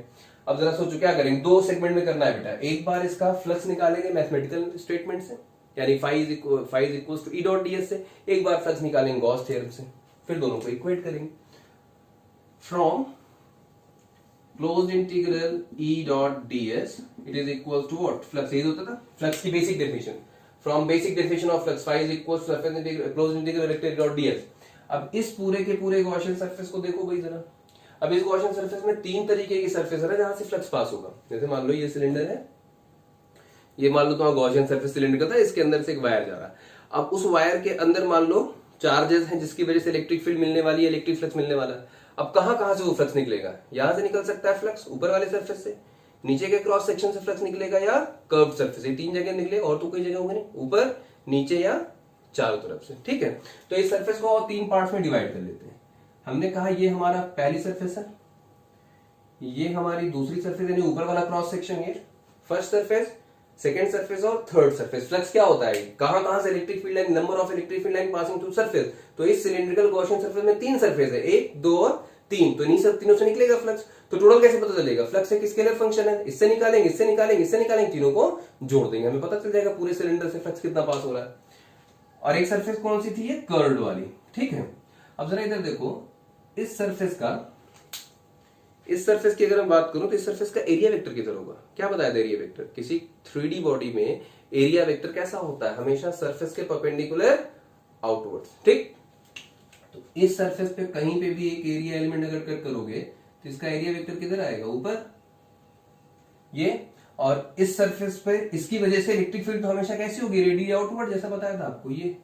S1: अब जरा सोचो क्या करेंगे, दो सेगमेंट में करना है बेटा। एक बार इसका फ्लक्स निकालेंगे मैथमेटिकल स्टेटमेंट से, यानी phi is equal to E dot ds से, एक बार फ्लक्स निकालेंगे गॉस थ्योरम से, फिर दोनों को इक्वेट करेंगे। From closed integral E dot ds it is equal to what, flux यही होता था फ्लक्स की basic definition, from basic definition of flux phi is equal to surface integral closed integral electric dot ds। अब इस पूरे के पूरे गॉसियन सरफेस को देखो भाई जरा। अब इस गॉसियन सरफेस में तीन तरीके की सरफेस है जहां से फ्लक्स पास होगा। जैसे मान लो ये सिलेंडर है, ये मान लो तुम्हारा गॉसियन सरफेस सिलेंडर का था, इसके अंदर से एक वायर जा रहा है। अब उस वायर के अंदर मान लो चार्जेस हैं जिसकी वजह से इलेक्ट्रिक फील्ड मिलने वाली है, इलेक्ट्रिक फ्लक्स मिलने वाला है। अब कहां से वो फ्लक्स निकलेगा, यहां से निकल सकता है फ्लक्स ऊपर वाले सरफेस से, नीचे के क्रॉस सेक्शन से फ्लक्स निकलेगा या कर्व सरफेस, ये 3 जगह निकलेगा, और तो कोई जगह होगा नहीं, ऊपर नीचे या चारों तरफ से। ठीक है, तो इस सरफेस को 3 पार्ट्स में डिवाइड कर लेते हैं। हमने कहा ये हमारा पहली सरफेस है, ये हमारी दूसरी सरफेस यानी ऊपर वाला क्रॉस सेक्शन, ये फर्स्ट सरफेस, सेकेंड सरफेस और थर्ड सरफेस। फ्लक्स क्या होता है, कहां से electric field line, number of electric field line passing through surface. तो इस सिलिंड्रिकल गॉसियन सरफेस में 3 सरफेस है, 1, 2 और 3, तो इन्हीं सब तीनों से निकलेगा फ्लक्स। तो टोटल कैसे पता चलेगा, फ्लक्स एक स्केलर फंक्शन है, इससे निकालेंगे, इससे निकालेंगे, इससे निकालेंगे, तीनों को जोड़ देंगे, हमें पता चल जाएगा पूरे सिलेंडर से फ्लक्स कितना पास हो रहा है। और एक सरफेस कौन सी थी, ये कर्व्ड वाली। ठीक है, अब जरा इधर देखो, इस सरफेस की अगर मैं बात करूं तो इस सरफेस का एरिया वेक्टर किधर होगा, क्या बताया था एरिया वेक्टर, किसी 3D बॉडी में एरिया वेक्टर कैसा होता है, हमेशा सरफेस के परपेंडिकुलर आउटवर्ड्स। ठीक, तो इस सरफेस पे कहीं पे भी एक एरिया एलिमेंट अगर कट करोगे तो इसका एरिया वेक्टर किधर आएगा, ऊपर ये। और इस सरफेस पे इसकी वजह से इलेक्ट्रिक फील्ड तो हमेशा कैसी होगी, रेडियली आउटवर्ड, जैसा बताया था आपको, ये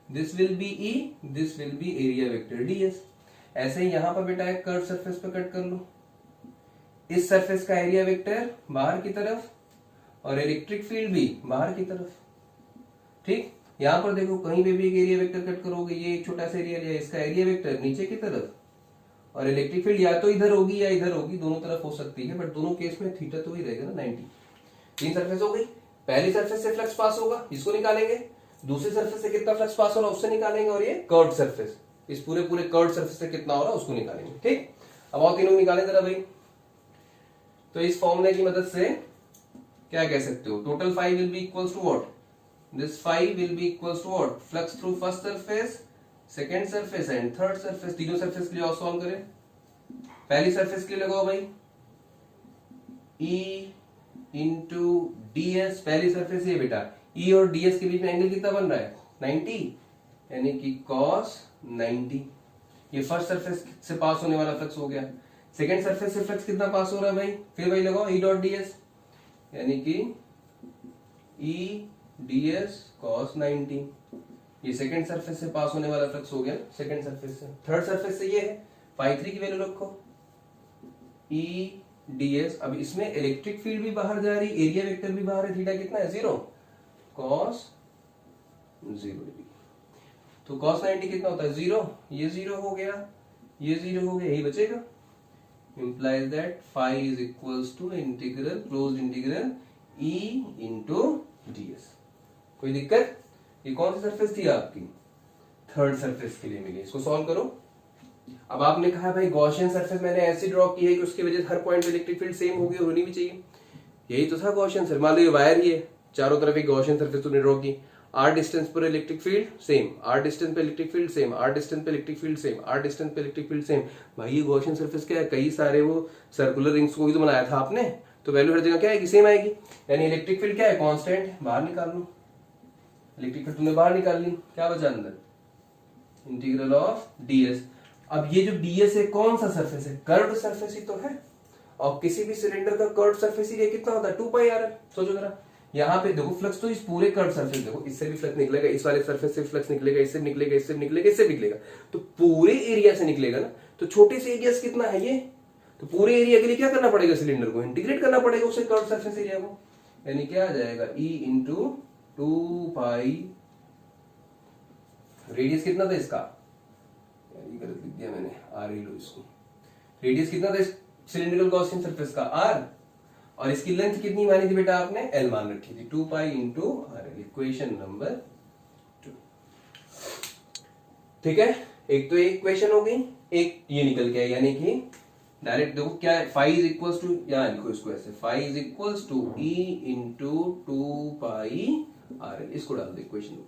S1: this will be E, this will be area vector DS. ऐसे ही यहां पर बेटा एक कर्व सरफेस पे कट कर लो, इस सरफेस का एरिया वेक्टर बाहर की तरफ और इलेक्ट्रिक फील्ड भी बाहर की तरफ। ठीक, यहां पर देखो कहीं पे भी एक एरिया वेक्टर कट करोगे, ये एक छोटा सा एरिया लिया, इसका एरिया वेक्टर नीचे की तरफ, और इलेक्ट्रिक फील्ड या तो इधर होगी या इधर होगी, दोनों तरफ हो सकती है, बट दोनों केस में थीटा तो ही रहेगा ना 90। 3 सरफेस हो गई, पहली सरफेस से फ्लक्स पास होगा, इसको निकालेंगे, दूसरी सरफेस से कितना फ्लक्स पास हो रहा है उससे निकालेंगे, और ये कर्व्ड सरफेस, इस पूरे कर्व्ड सरफेस से कितना हो रहा है उसको निकालेंगे। ठीक, अब और तीनों निकालें जरा भाई। तो इस फॉर्मूले की मदद से क्या कह सकते हो, total phi will be equals to what, this phi will be equals to what, flux through first surface, second surface and third surface. तीनों सरफेस के लिए और सॉल्व करें। पहली सरफेस के लिए लगाओ भाई E इंटू ds, पहली सरफेस ये बेटा, E और ds के बीच में एंगल कितना बन रहा है, 90, यानी कि cos 90। ये फर्स्ट सरफेस से पास होने वाला फ्लक्स हो गया। सेकंड सरफेस से फ्लक्स कितना पास हो रहा है भाई, फिर भाई लगाओ E डॉट ds, यानी कि E ds cos 90। ये सेकंड सरफेस से पास होने वाला फ्लक्स हो गया, सेकंड सरफेस से। थर्ड सरफेस से ये है, पाई 3 की वैल्यू रखो, E ds। अब इसमें इलेक्ट्रिक फील्ड भी बाहर जा रही, एरिया वेक्टर भी बाहर है, थीटा कितना है 0, cos 0। तो cos 90 कितना होता है 0, ये 0 हो गया, ये 0 हो गया, यही बचेगा। implies that phi is equals to integral closed integral E into ds। कोई दिक्कत, ये कौन सी सरफेस थी आपकी, थर्ड सरफेस के लिए मिली। इसको सॉल्व करो। अब आपने कहा भाई गॉसियन सरफेस मैंने ऐसी ड्रॉ की है कि उसकी वजह से हर पॉइंट पे इलेक्ट्रिक फील्ड सेम होगी और होनी भी चाहिए, यही तो था गॉसियन सरफेस। मान लो ये वायर ही है, चारों तरफ एक गॉसियन सरफेस तूने ड्रॉ की, r डिस्टेंस पर electric field same, r distance पे electric field same, r distance पे electric field same, r distance पे इलेक्ट्रिक फील्ड सेम। भाई ये गॉसियन सरफेस क्या है, कई सारे वो सर्कुलर रिंग्स को ही तो बनाया था आपने, तो वैल्यू हर जगह क्या आएगी, सेम आएगी। यानी इलेक्ट्रिक फील्ड क्या है, कांस्टेंट, बाहर निकाल लो, इलेक्ट्रिक फील्ड तुमने बाहर निकाल ली, क्या बचा अंदर, इंटीग्रल ऑफ ds। अब ये जो ds है कौन सा सरफेस है, कर्व्ड सरफेस ही तो है, और किसी भी सिलेंडर का कर्व्ड सरफेस एरिया कितना होता है 2 पाई r। सोचो जरा, यहाँ पे देखो फ्लक्स तो इस पूरे कर्व सरफेस, देखो इससे भी फ्लक्स निकलेगा, इस वाले सरफेस से फ्लक्स निकलेगा, इससे निकलेगा, इससे निकलेगा, इससे निकलेगा, तो पूरे एरिया से निकलेगा ना। तो छोटे से एरिया से कितना है ये, तो पूरे एरिया के लिए क्या करना पड़ेगा, सिलेंडर को इंटीग्रेट करना पड़ेगा उसे कर्व सरफेस एरिया को, यानी क्या आ जाएगा E इंटू 2 पाई, रेडियस कितना था इसका, ये गलत लिख दिया मैंने, r ही लो इसको, रेडियस कितना था इस सिलिंड्रिकल गॉसियन सरफेस का r, और इसकी लेंथ कितनी मानी थी बेटा आपने, L मान रखी थी, 2 pi into r। Equation number 2। ठीक है, एक तो इक्वेशन हो गई, एक ये निकल गया, यानी कि डायरेक्ट देखो क्या है, फाई इज इक्वल्स टू, यहां लिखो इसको ऐसे, phi is equals to E into 2 pi r। इसको डाल दो इक्वेशन।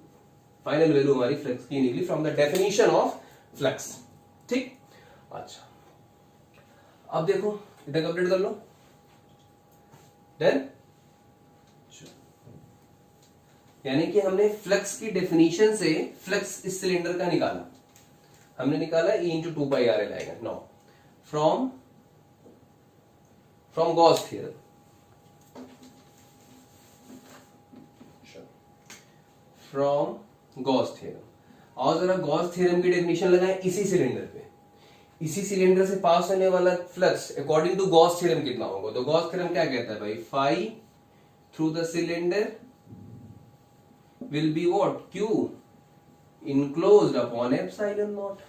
S1: फाइनल वैल्यू हमारी फ्लक्स की निकली from the definition of flux. ठीक, अच्छा अब देखो इधर कंप्लीट कर लो, डन। यानी कि हमने फ्लक्स की डेफिनेशन से फ्लक्स इस सिलेंडर का निकाला, हमने निकाला E इंटू 2 पाई r आएगा। No, from Gauss theorem, from Gauss theorem, और जरा गॉस थ्योरम की डेफिनेशन लगाएं इसी सिलेंडर पे। इसी सिलेंडर से पास होने वाला flux according to Gauss theorem कितना होगा? तो गॉस थ्योरम क्या कहता है भाई, phi through the cylinder will be what, Q enclosed upon epsilon naught.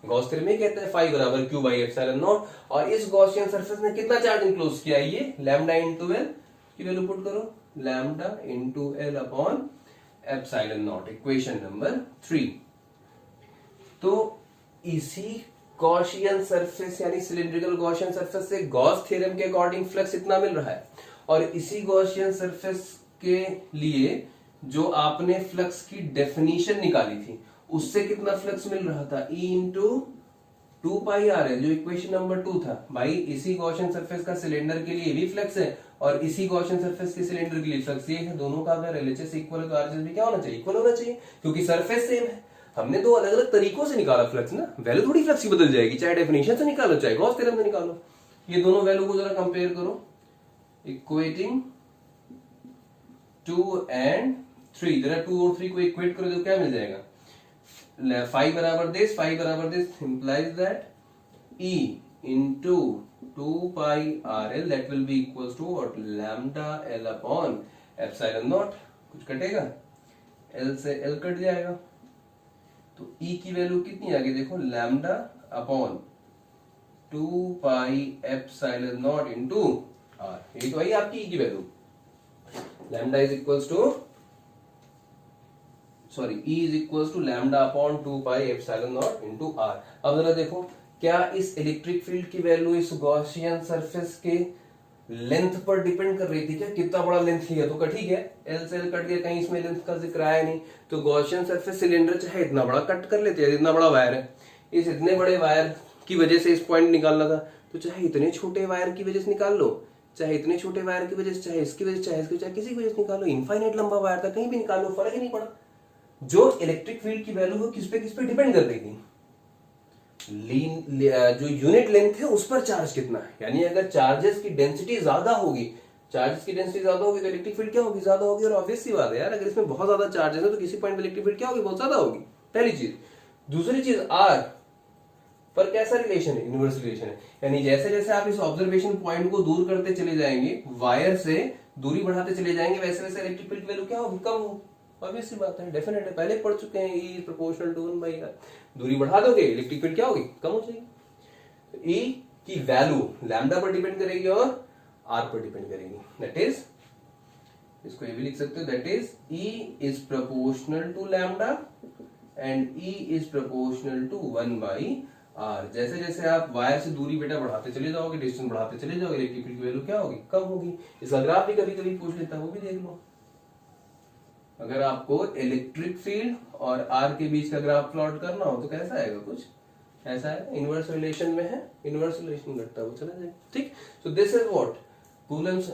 S1: Gauss theorem में कहता है फाई बराबर क्यू बाई एप्सिलॉन नॉट, और इस गॉसियन सरफेस में कितना चार्ज इनक्लोज किया है, ये लैम्डा इनटू एल की वैल्यू पुट करो, lambda into L upon epsilon not, equation number 3। तो इसी गॉसियन सरफेस यानी सिलिंड्रिकल गॉसियन सरफेस से गॉस थ्योरम के अकॉर्डिंग फ्लक्स इतना मिल रहा है, और इसी गॉसियन सरफेस के लिए जो आपने फ्लक्स की डेफिनेशन निकाली थी उससे कितना फ्लक्स मिल रहा था, E इंटू 2πr जो इक्वेशन नंबर 2 था। भाई इसी गॉसियन सरफेस का सिलेंडर के लिए भी फ्लक्स है और इसी गॉसियन सरफेस के सिलेंडर के लिए फ्लक्स ये है, दोनों का अगर एलएचएस इक्वल है तो आरएचएस भी क्या होना चाहिए, इक्वल होना चाहिए, क्योंकि सरफेस सेम है। हमने दो अलग अलग तरीकों से निकाला फ्लक्स ना, वैल्यू थोड़ी फ्लक्स की बदल जाएगी, चाहे डेफिनेशन से निकालो चाहे गॉस थ्योरम से निकालो। ये दोनों वैल्यू को जरा कंपेयर करो, इक्वेटिंग 2 and 3, जरा 2 और 3 को इक्वेट करो तो क्या मिल जाएगा, 5 बराबर this implies that E into 2πrl that will be equals to what, lambda l upon epsilon naught। कुछ कटेगा, l से l कट जाएगा, तो E की वैल्यू कितनी आ गई देखो, lambda upon 2 epsilon naught into r, ये तो आई आपकी E की value. Lambda is equals to E is equals to lambda upon 2 epsilon naught into r। अब जरा देखो, क्या इस इलेक्ट्रिक फील्ड की वैल्यू इस गॉसियन सरफेस के लेंथ पर डिपेंड कर रही थी क्या, कितना बड़ा लेंथ लिया तो कट ही गया, एल से एल कट गया, कहीं इसमें लेंथ का जिक्र आया नहीं। तो गॉसियन सरफेस सिलेंडर चाहे इतना बड़ा कट कर लेते हैं, इतना बड़ा वायर है, इस इतने बड़े वायर की वजह से इस पॉइंट निकालना था, तो चाहे इतने छोटे वायर की वजह से निकाल लो, चाहे इतने छोटे वायर की वजह से, चाहे इसकी वजह से, चाहे किसी की वजह से निकालो, इनफाइनाइट लंबा वायर था, कहीं भी निकाल लो, फर्क ही नहीं पड़ा। जो इलेक्ट्रिक फील्ड की वैल्यू है किस पे डिपेंड कर रही थी, जो यूनिट लेंथ है उस पर चार्ज कितना है, यानी अगर चार्जेस की डेंसिटी ज्यादा होगी तो इलेक्ट्रिक फील्ड क्या होगी, ज्यादा होगी। और ऑब्वियस सी बात है यार, अगर इसमें बहुत ज्यादा चार्जेस है तो किसी पॉइंट पे इलेक्ट्रिक फील्ड क्या होगी, बहुत ज्यादा होगी, पहली चीज। दूसरी चीज, आर पर कैसा रिलेशन है, इनवर्स रिलेशन है, यानी जैसे जैसे आप इस ऑब्जर्वेशन पॉइंट को दूर करते चले जाएंगे, वायर से दूरी बढ़ाते चले जाएंगे, वैसे वैसे इलेक्ट्रिक फील्ड की वैल्यू क्या होगी, कम होगी। ऑब्वियस सी बात है, डेफिनेट है, पहले पढ़ चुके हैं, E प्रोपोर्शनल टू 1/r। दूरी बढ़ा दोगे इलेक्ट्रिक फील्ड क्या होगी, कम हो जाएगी। E की वैल्यू लैम्डा पर डिपेंड करेगी और r पर डिपेंड करेगी, दैट इज, इसको ये भी लिख सकते हो, that is E is proportional to lambda and E is proportional to 1/r। जैसे जैसे आप वायर से दूरी बेटा बढ़ाते चले जाओगे, डिस्टेंस बढ़ाते चले जाओगे, इलेक्ट्रिक फील्ड की वैल्यू क्या होगी, कम होगी। इसका ग्राफ भी कभी कभी पूछ लेता है, वो भी देख लो। अगर आपको इलेक्ट्रिक फील्ड और आर के बीच का ग्राफ प्लॉट करना हो तो कैसा आएगा, कुछ ऐसा है, इनवर्स रिलेशन में है, इनवर्स रिलेशन घटता हुआ चला जाएगा, ठीक। So this is what Coulomb's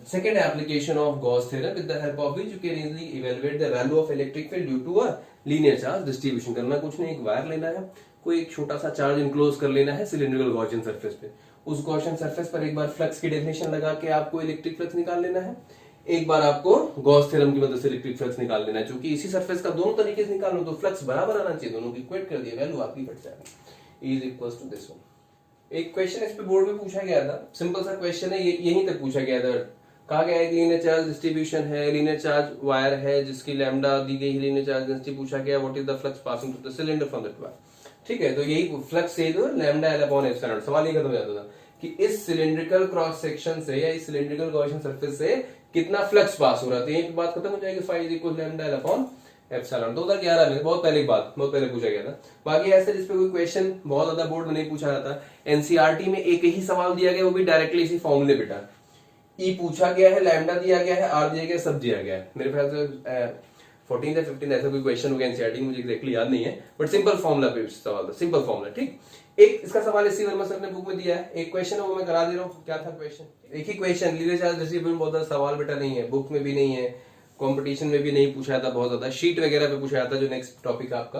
S1: second application of Gauss theorem, with the help of which you can easily evaluate the value of electric field due to a linear charge distribution। करना कुछ नहीं, एक वायर लेना है, कोई एक छोटा सा चार्ज इनक्लोज कर लेना है सिलिंड्रिकल गॉसियन सरफेस पे, उस गॉसियन सरफेस पर एक बार फ्लक्स की डेफिनेशन लगा के आपको इलेक्ट्रिक फ्लक्स निकाल लेना है, एक बार आपको गॉस थ्योरम की मदद से इलेक्ट्रिक फ्लक्स निकाल लेना है। चूंकि इसी सरफेस का दोनों तरीके से निकालना तो फ्लक्स बराबर आना चाहिए, दोनों की इक्वेट कर दिया, वैल्यू आपकी बच जाएगी, E is equals to this one. एक क्वेश्चन इस पे बोर्ड में पूछा गया था, सिंपल सा क्वेश्चन है, यहीं तक पूछा गया था। कहा गया है कि लीनियर चार्ज डिस्ट्रीब्यूशन है, लीनियर चार्ज वायर है जिसकी लैम्डा दी गई है, लीनियर चार्ज डेंसिटी पूछा गया, what is the flux passing through the cylinder from that wire. ठीक है, तो यही फ्लक्स से तो लैम्डा एल अपॉन एप्सिलॉन, सवाल ये खत्म हो जाता था कि इस सिलिंड्रिकल क्रॉस सेक्शन से या इस सिलिंड्रिकल गॉसियन सरफेस से कितना फ्लक्स पास हो रहा है, तो यही बात खत्म हो जाएगी, phi is equal lambda L upon epsilon. 2011 में बहुत पहले की बात, बहुत पहले पूछा गया था। बाकी ऐसे जिस पे कोई क्वेश्चन बहुत ज्यादा बोर्ड में नहीं पूछा जाता, एनसीईआरटी में एक ही सवाल दिया गया, वो भी डायरेक्टली इसी फॉर्मूले बेटा, ई पूछा गया है, लैम्डा दिया गया है, आर दिया गया, सब दिया गया है। मेरे ख्याल से 14 या 15 ऐसा कोई क्वेश्चन हो गया एनसीईआरटी, मुझे एग्जैक्टली याद नहीं है, बट सिंपल फॉर्मूला पे सवाल था, सिंपल फॉर्मूला। ठीक, एक इसका सवाल एससी वर्मा सर ने बुक में दिया है, एक क्वेश्चन है वो मैं करा दे रहा हूँ। क्या था क्वेश्चन, एक ही क्वेश्चन, लीनियर चार्ज डिस्ट्रीब्यूशन, बहुत ज्यादा सवाल बेटा नहीं है, बुक में भी नहीं है, कंपटीशन में भी नहीं पूछा जाता, बहुत ज्यादा शीट वगैरह पे पूछा जाता जो नेक्स्ट टॉपिक है आपका,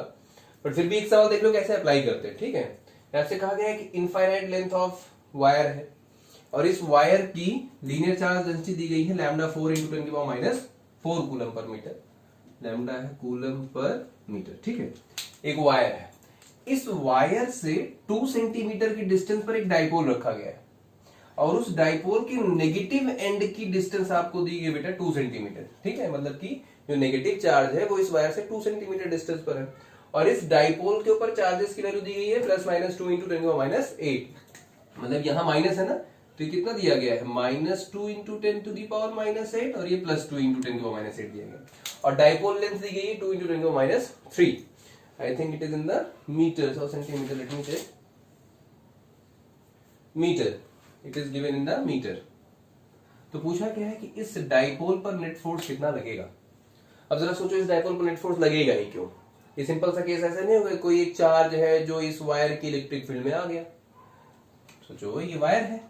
S1: पर फिर भी एक सवाल देख लो कैसे अप्लाई करते हैं। ठीक है, ऐसे कहा गया है कि इनफाइनाइट लेंथ ऑफ वायर है और इस वायर की लीनियर चार्ज डेंसिटी दी गई है लैम्डा 4 × 10⁻⁴ कूलम पर मीटर, लैम्डा है कूलम पर मीटर। ठीक है, एक वायर है, इस वायर से 2 सेंटीमीटर की डिस्टेंस पर एक डाइपोल रखा गया है और उस डाइपोल की नेगेटिव एंड की डिस्टेंस आपको दी गई बेटा 2 सेंटीमीटर। ठीक है, मतलब कि जो नेगेटिव चार्ज है वो इस वायर से 2 सेंटीमीटर डिस्टेंस पर है और इस डाइपोल के ऊपर चार्जेस की वैल्यू दी गई है +-2 इंटू 10⁻8। मतलब यहां माइनस है ना, तो ये कितना दिया गया है -2 इंटू 10⁻8 और ये +2 इंटू 10⁻8 दिया गया और डाइपोल लेंथ दी गई है 2 into 10⁻3। I think it is in the metres और centimetre, let me check. Metre, it is given in the metre. तो पूछा क्या है कि इस डाइपोल पर नेट फोर्स कितना लगेगा। अब जरा सोचो इस डाइपोल पर नेट फोर्स लगेगा ही क्यों। ये सिंपल सा केस ऐसा नहीं होगा कोई एक चार्ज है जो इस वायर की इलेक्ट्रिक फील्ड में आ गया। सोचो ये वायर है,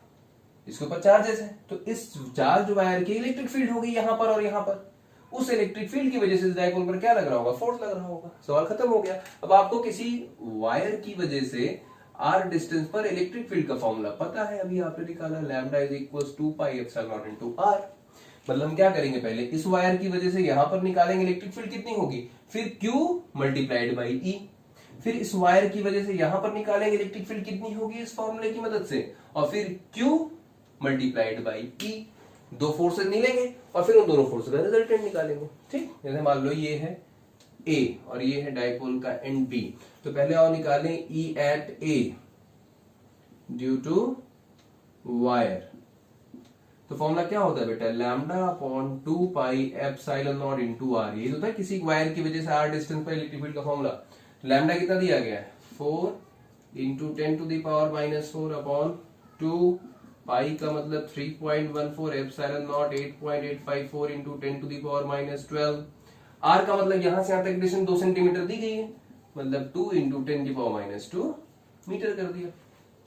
S1: इसके ऊपर चार्जेस है, तो इस चार्ज वायर की इलेक्ट्रिक फील्ड होगी यहां पर और यहां पर। उस इलेक्ट्रिक फील्ड की वजह से इस डाइपोल पर क्या लग रहा होगा, फोर्स लग रहा होगा। सवाल खत्म हो गया। अब आपको किसी वायर की वजह से r डिस्टेंस पर इलेक्ट्रिक फील्ड का फॉर्मूला पता है, अभी आपने निकाला lambda is equal to pi epsilon into r। मतलब हम क्या करेंगे, पहले इस वायर की वजह से यहां पर निकालेंगे इलेक्ट्रिक फील्ड कितनी होगी, फिर q मल्टीप्लाइड बाई e, फिर इस वायर की वजह से यहां पर निकालेंगे इलेक्ट्रिक फील्ड कितनी होगी इस फॉर्मूले की मदद से, और फिर q मल्टीप्लाइड बाई e। दो फोर्सेस मिलेंगे और फिर उन दोनों फोर्स का रिजल्टेंट निकालेंगे। ठीक, जैसे मान लो ये है A और ये है डाइपोल का एंड B, तो पहले और निकालें E at A due to wire. तो फॉर्मूला क्या होता है बेटा, lambda upon 2 pi epsilon naught into r। ये होता है किसी वायर की वजह से r डिस्टेंस पर इलेक्ट्रिक फील्ड का फॉर्मूला। लैम्डा कितना दिया गया है, 4 इंटू 10⁻⁻4 अपॉन 2 पाई का मतलब 3.14 एप्सिलॉन नॉट 8.854 इंटू 10⁻12। r का मतलब यहां से यहां तक डिस्टेंस 2 सेंटीमीटर दी गई है, मतलब 2 इंटू 10⁻2 मीटर कर दिया।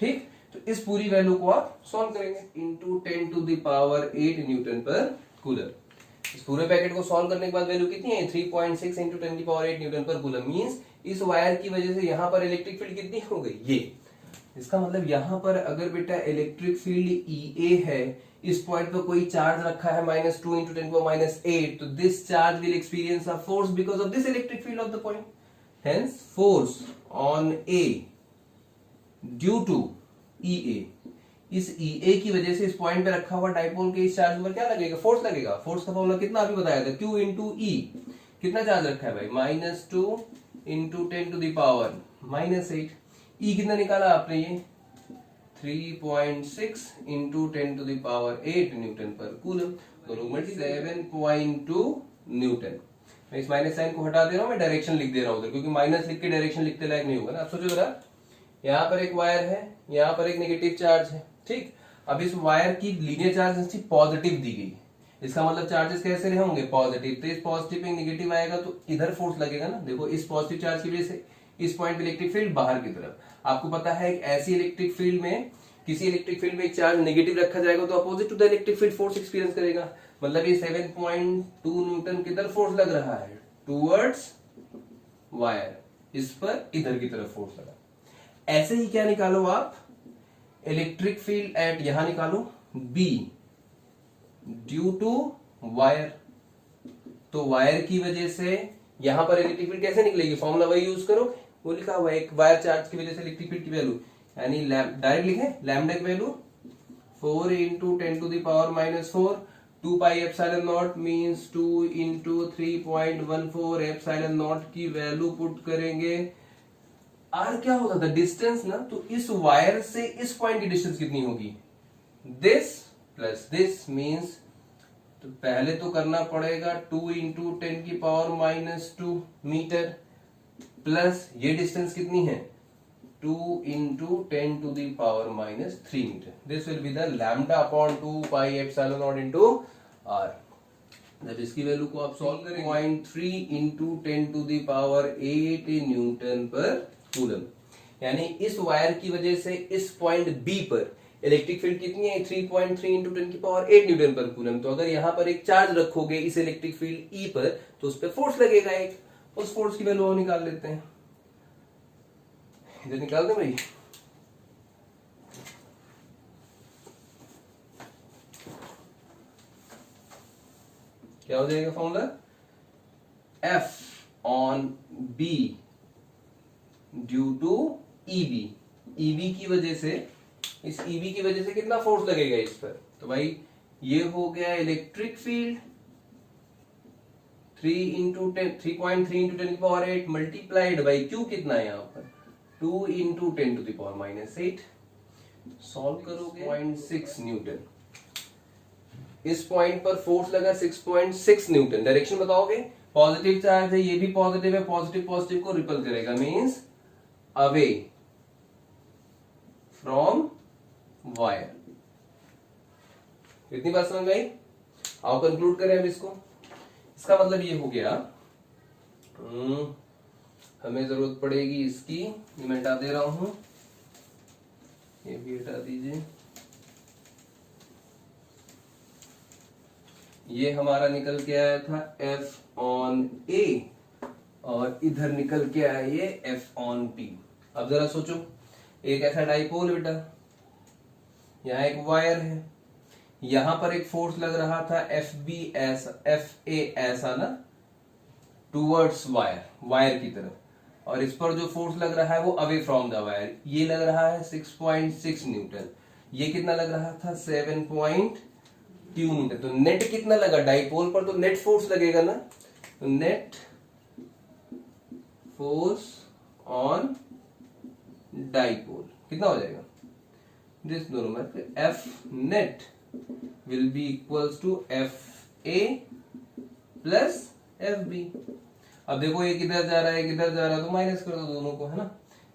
S1: ठीक, तो इस पूरी वैल्यू को आप सॉल्व करेंगे इंटू 10⁸ न्यूटन पर कूलर। इस पूरे पैकेट को सॉल्व करने के बाद वैल्यू कितनी है, 3.6 इंटू 10⁸ न्यूटन पर कूलर। मींस इस वायर की वजह से यहां पर इलेक्ट्रिक फील्ड कितनी हो गई, ये। इसका मतलब यहां पर अगर बेटा इलेक्ट्रिक फील्ड EA है, इस पॉइंट पर कोई चार्ज रखा है -2 इंटू 10⁻8, तो this charge will experience a force because of this electric field of the point. Hence force on A due to EA, इस EA की वजह से इस पॉइंट पे रखा हुआ डाइपोल के इस चार्ज पर क्या लगेगा, फोर्स लगेगा। फोर्स का फॉर्मूला कितना अभी बताया था, Q इंटू E। कितना चार्ज रखा है भाई, -2 इंटू 10⁻⁻8। E कितना निकाला आपने, ये 3.6 इंटू 10⁸ न्यूटन पर कूलम। दोनों में 7.2 न्यूटन। मैं इस माइनस साइन को हटा दे रहा हूं, मैं डायरेक्शन लिख दे रहा हूं उधर, क्योंकि माइनस लिख के डायरेक्शन लिखते लायक नहीं होगा ना। आप सोचो जरा, यहाँ पर एक वायर है, यहाँ पर एक नेगेटिव चार्ज है। ठीक, अब इस वायर की लीनियर चार्ज डेंसिटी पॉजिटिव दी गई, इसका मतलब चार्जेस कैसे रहे होंगे, पॉजिटिव। तो इस पॉजिटिव पे नेगेटिव आएगा तो इधर फोर्स लगेगा ना। देखो इस पॉजिटिव चार्ज की वजह से इस पॉइंट पे इलेक्ट्रिक फील्ड बाहर की तरफ। आपको पता है एक ऐसी इलेक्ट्रिक फील्ड में, किसी इलेक्ट्रिक फील्ड में एक चार्ज नेगेटिव रखा जाएगा तो opposite to the electric field force experience करेगा। मतलब ये 7.2 न्यूटन किधर फोर्स लग रहा है, टूवर्ड्स वायर, इस पर इधर की तरफ फोर्स लगा। ऐसे ही क्या निकालो आप, इलेक्ट्रिक फील्ड एट, यहां निकालो B ड्यू टू वायर। तो वायर की वजह से यहां पर इलेक्ट्रिक फील्ड कैसे निकलेगी, फॉर्मूला वही यूज करो, वो लिखा हुआ है एक वायर चार्ज की वजह से इलेक्ट्रिक फील्ड की वैल्यू, यानी डायरेक्ट लिखे लैम्डा की value 4 into 10⁻⁻4 2 pi epsilon not means 2 into 3.14 epsilon not की वैल्यू पुट करेंगे। R क्या होता था, डिस्टेंस ना, तो इस वायर से इस पॉइंट की डिस्टेंस कितनी होगी, दिस प्लस दिस। मींस तो पहले तो करना पड़ेगा 2 इंटू 10⁻2 मीटर, प्लस ये डिस्टेंस कितनी है 2 into 10⁻³ metre. This will be the lambda upon 2 pi epsilon naught into R। जब इसकी वैल्यू को आप सॉल्व करेंगे 0.3 इंटू 10⁸ न्यूटन पर कूलम। यानी इस वायर की वजह से इस पॉइंट B पर इलेक्ट्रिक फील्ड कितनी है, 3.3 इंटू 10⁸ न्यूटन पर कूलम। तो अगर यहां पर एक चार्ज रखोगे इस इलेक्ट्रिक फील्ड E पर, तो उस पर फोर्स लगेगा एक, उस फोर्स की वैल्यू निकाल लेते हैं। इधर निकाल दे भाई, क्या हो जाएगा formula, F on B due to EB, EB की वजह से, इस ईबी की वजह से कितना फोर्स लगेगा इस पर, तो भाई ये हो गया electric field 3.3 into 10⁸ multiplied by Q कितना है यहाँ पर 2 इंटू 10⁻⁸। सॉल्व करोगे 0.6 न्यूटन। इस पॉइंट पर फोर्स लगा 6.6 न्यूटन। डायरेक्शन बताओगे, पॉजिटिव चार्ज है, ये भी पॉजिटिव है, पॉजिटिव पॉजिटिव को रिपल करेगा, मींस अवे फ्रॉम वायर। इतनी बात समझ में आई? आओ कंक्लूड करें अब इसको। इसका मतलब ये हो गया, हमें जरूरत पड़ेगी इसकी, ये मैं हटा दे रहा हूं, ये भी हटा दीजिए। ये हमारा निकल के आया था F ऑन A और इधर निकल के आया ये F ऑन P। अब जरा सोचो, एक ऐसा डाइपोल बेटा, यहाँ एक वायर है, यहां पर एक फोर्स लग रहा था FA ऐसा ना, टूवर्ड्स वायर, वायर की तरफ, और इस पर जो फोर्स लग रहा है वो अवे फ्रॉम द वायर, ये लग रहा है 6.6 न्यूटन, ये कितना लग रहा था 7.2 न्यूटन। तो नेट कितना लगा डाइपोल पर, तो नेट फोर्स लगेगा ना, तो नेट फोर्स ऑन डाइपोल कितना हो जाएगा, दिस दोनों में F net will be equals to FA plus FB। अब देखो एक इधर जा रहा है, एक इधर जा रहा है, तो माइनस कर दो दोनों को, है ना।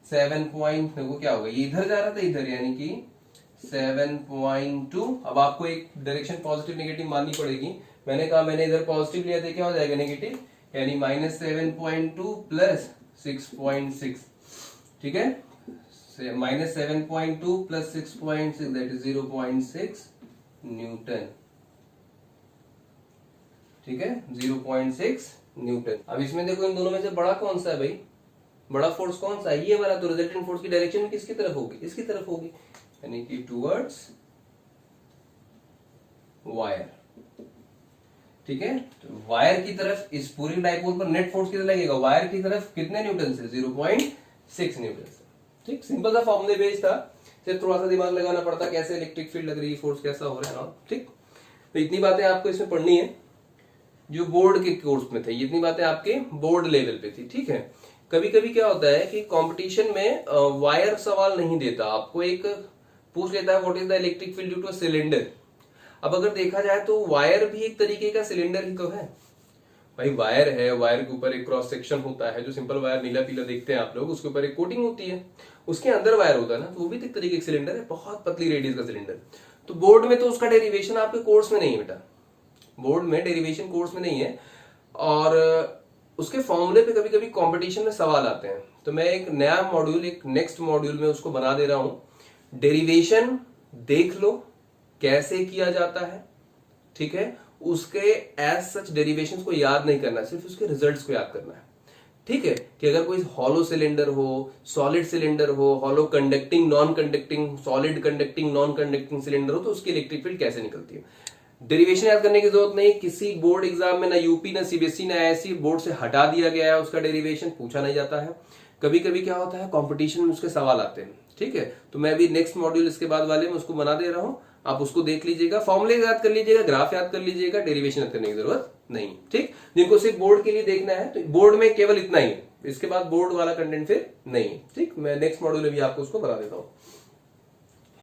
S1: 7 पॉइंट, देखो क्या होगा, ये इधर जा रहा था इधर, यानी कि 7.2। अब आपको एक डायरेक्शन पॉजिटिव नेगेटिव माननी पड़ेगी। मैंने कहा मैंने इधर पॉजिटिव लिया तो क्या हो जाएगा नेगेटिव, यानी -7.2 प्लस 6.6, ठीक है, -7.2 प्लस 6.6 दैट इज 0.6 न्यूटन, ठीक है, 0.6 न्यूटन। अब इसमें देखो इन दोनों में से बड़ा कौन सा है भाई, बड़ा फोर्स कौन सा है, ये वाला, तो रिजल्टेंट फोर्स की डायरेक्शन किसकी तरफ होगी, इसकी तरफ होगी, यानी कि टुवर्ड्स वायर, ठीक है। तो वायर की तरफ इस पूरी डाइपोल पर नेट फोर्स कितना लगेगा, वायर की तरफ कितने न्यूटन से, 0.6 न्यूटन से, ठीक। सिंपल सा फॉर्मूले बेस्ड था, सिर्फ थोड़ा सा दिमाग लगाना पड़ता कैसे इलेक्ट्रिक फील्ड लग रही है, फोर्स कैसा हो रहा है ना, ठीक। तो इतनी बातें आपको इसमें पढ़नी है जो बोर्ड के कोर्स में थे, इतनी बातें आपके बोर्ड लेवल पे थी, ठीक है। कभी कभी क्या होता है कि कंपटीशन में वायर सवाल नहीं देता, आपको एक पूछ लेता है what is the electric field due to a cylinder. अब अगर देखा जाए तो वायर भी एक तरीके का सिलेंडर ही तो है भाई। वायर है, वायर के ऊपर एक क्रॉस सेक्शन होता है, जो सिंपल वायर नीला पीला देखते हैं आप लोग, उसके ऊपर एक कोटिंग होती है, उसके अंदर वायर होता है ना, तो वो भी एक तरीके का सिलेंडर है, बहुत पतली रेडियस का सिलेंडर। तो बोर्ड में तो उसका डेरिवेशन आपके कोर्स में नहीं है बेटा, बोर्ड में डेरिवेशन कोर्स में नहीं है, और उसके फॉर्मूले पे कभी कभी कंपटीशन में सवाल आते हैं। तो मैं एक नया मॉड्यूल, एक नेक्स्ट मॉड्यूल में उसको बना दे रहा हूं। डेरिवेशन देख लो कैसे किया जाता है, ठीक है, उसके एज सच डेरिवेशन को याद नहीं करना, सिर्फ उसके रिजल्ट्स को याद करना है, ठीक है। कि अगर कोई हॉलो सिलेंडर हो, सॉलिड सिलेंडर हो, hollow conducting non conducting, solid conducting non conducting cylinder हो, तो उसकी इलेक्ट्रिक फील्ड कैसे निकलती है। डेरिवेशन याद करने की जरूरत नहीं, किसी बोर्ड एग्जाम में ना यूपी ना सीबीएसई ना आईआईएससी बोर्ड से हटा दिया गया है, उसका डेरिवेशन पूछा नहीं जाता है। कभी कभी क्या होता है कंपटीशन में उसके सवाल आते हैं, ठीक है। तो मैं अभी नेक्स्ट मॉड्यूल इसके बाद वाले में उसको बना दे रहा हूं, आप उसको देख लीजिएगा, फॉर्मूले याद कर लीजिएगा, ग्राफ याद कर लीजिएगा, डेरिवेशन याद करने की जरूरत नहीं, ठीक। जिनको सिर्फ बोर्ड के लिए देखना है तो बोर्ड में केवल इतना ही है, इसके बाद बोर्ड वाला कंटेंट फिर नहीं, ठीक। मैं नेक्स्ट मॉड्यूल में भी आपको उसको बना देता हूँ।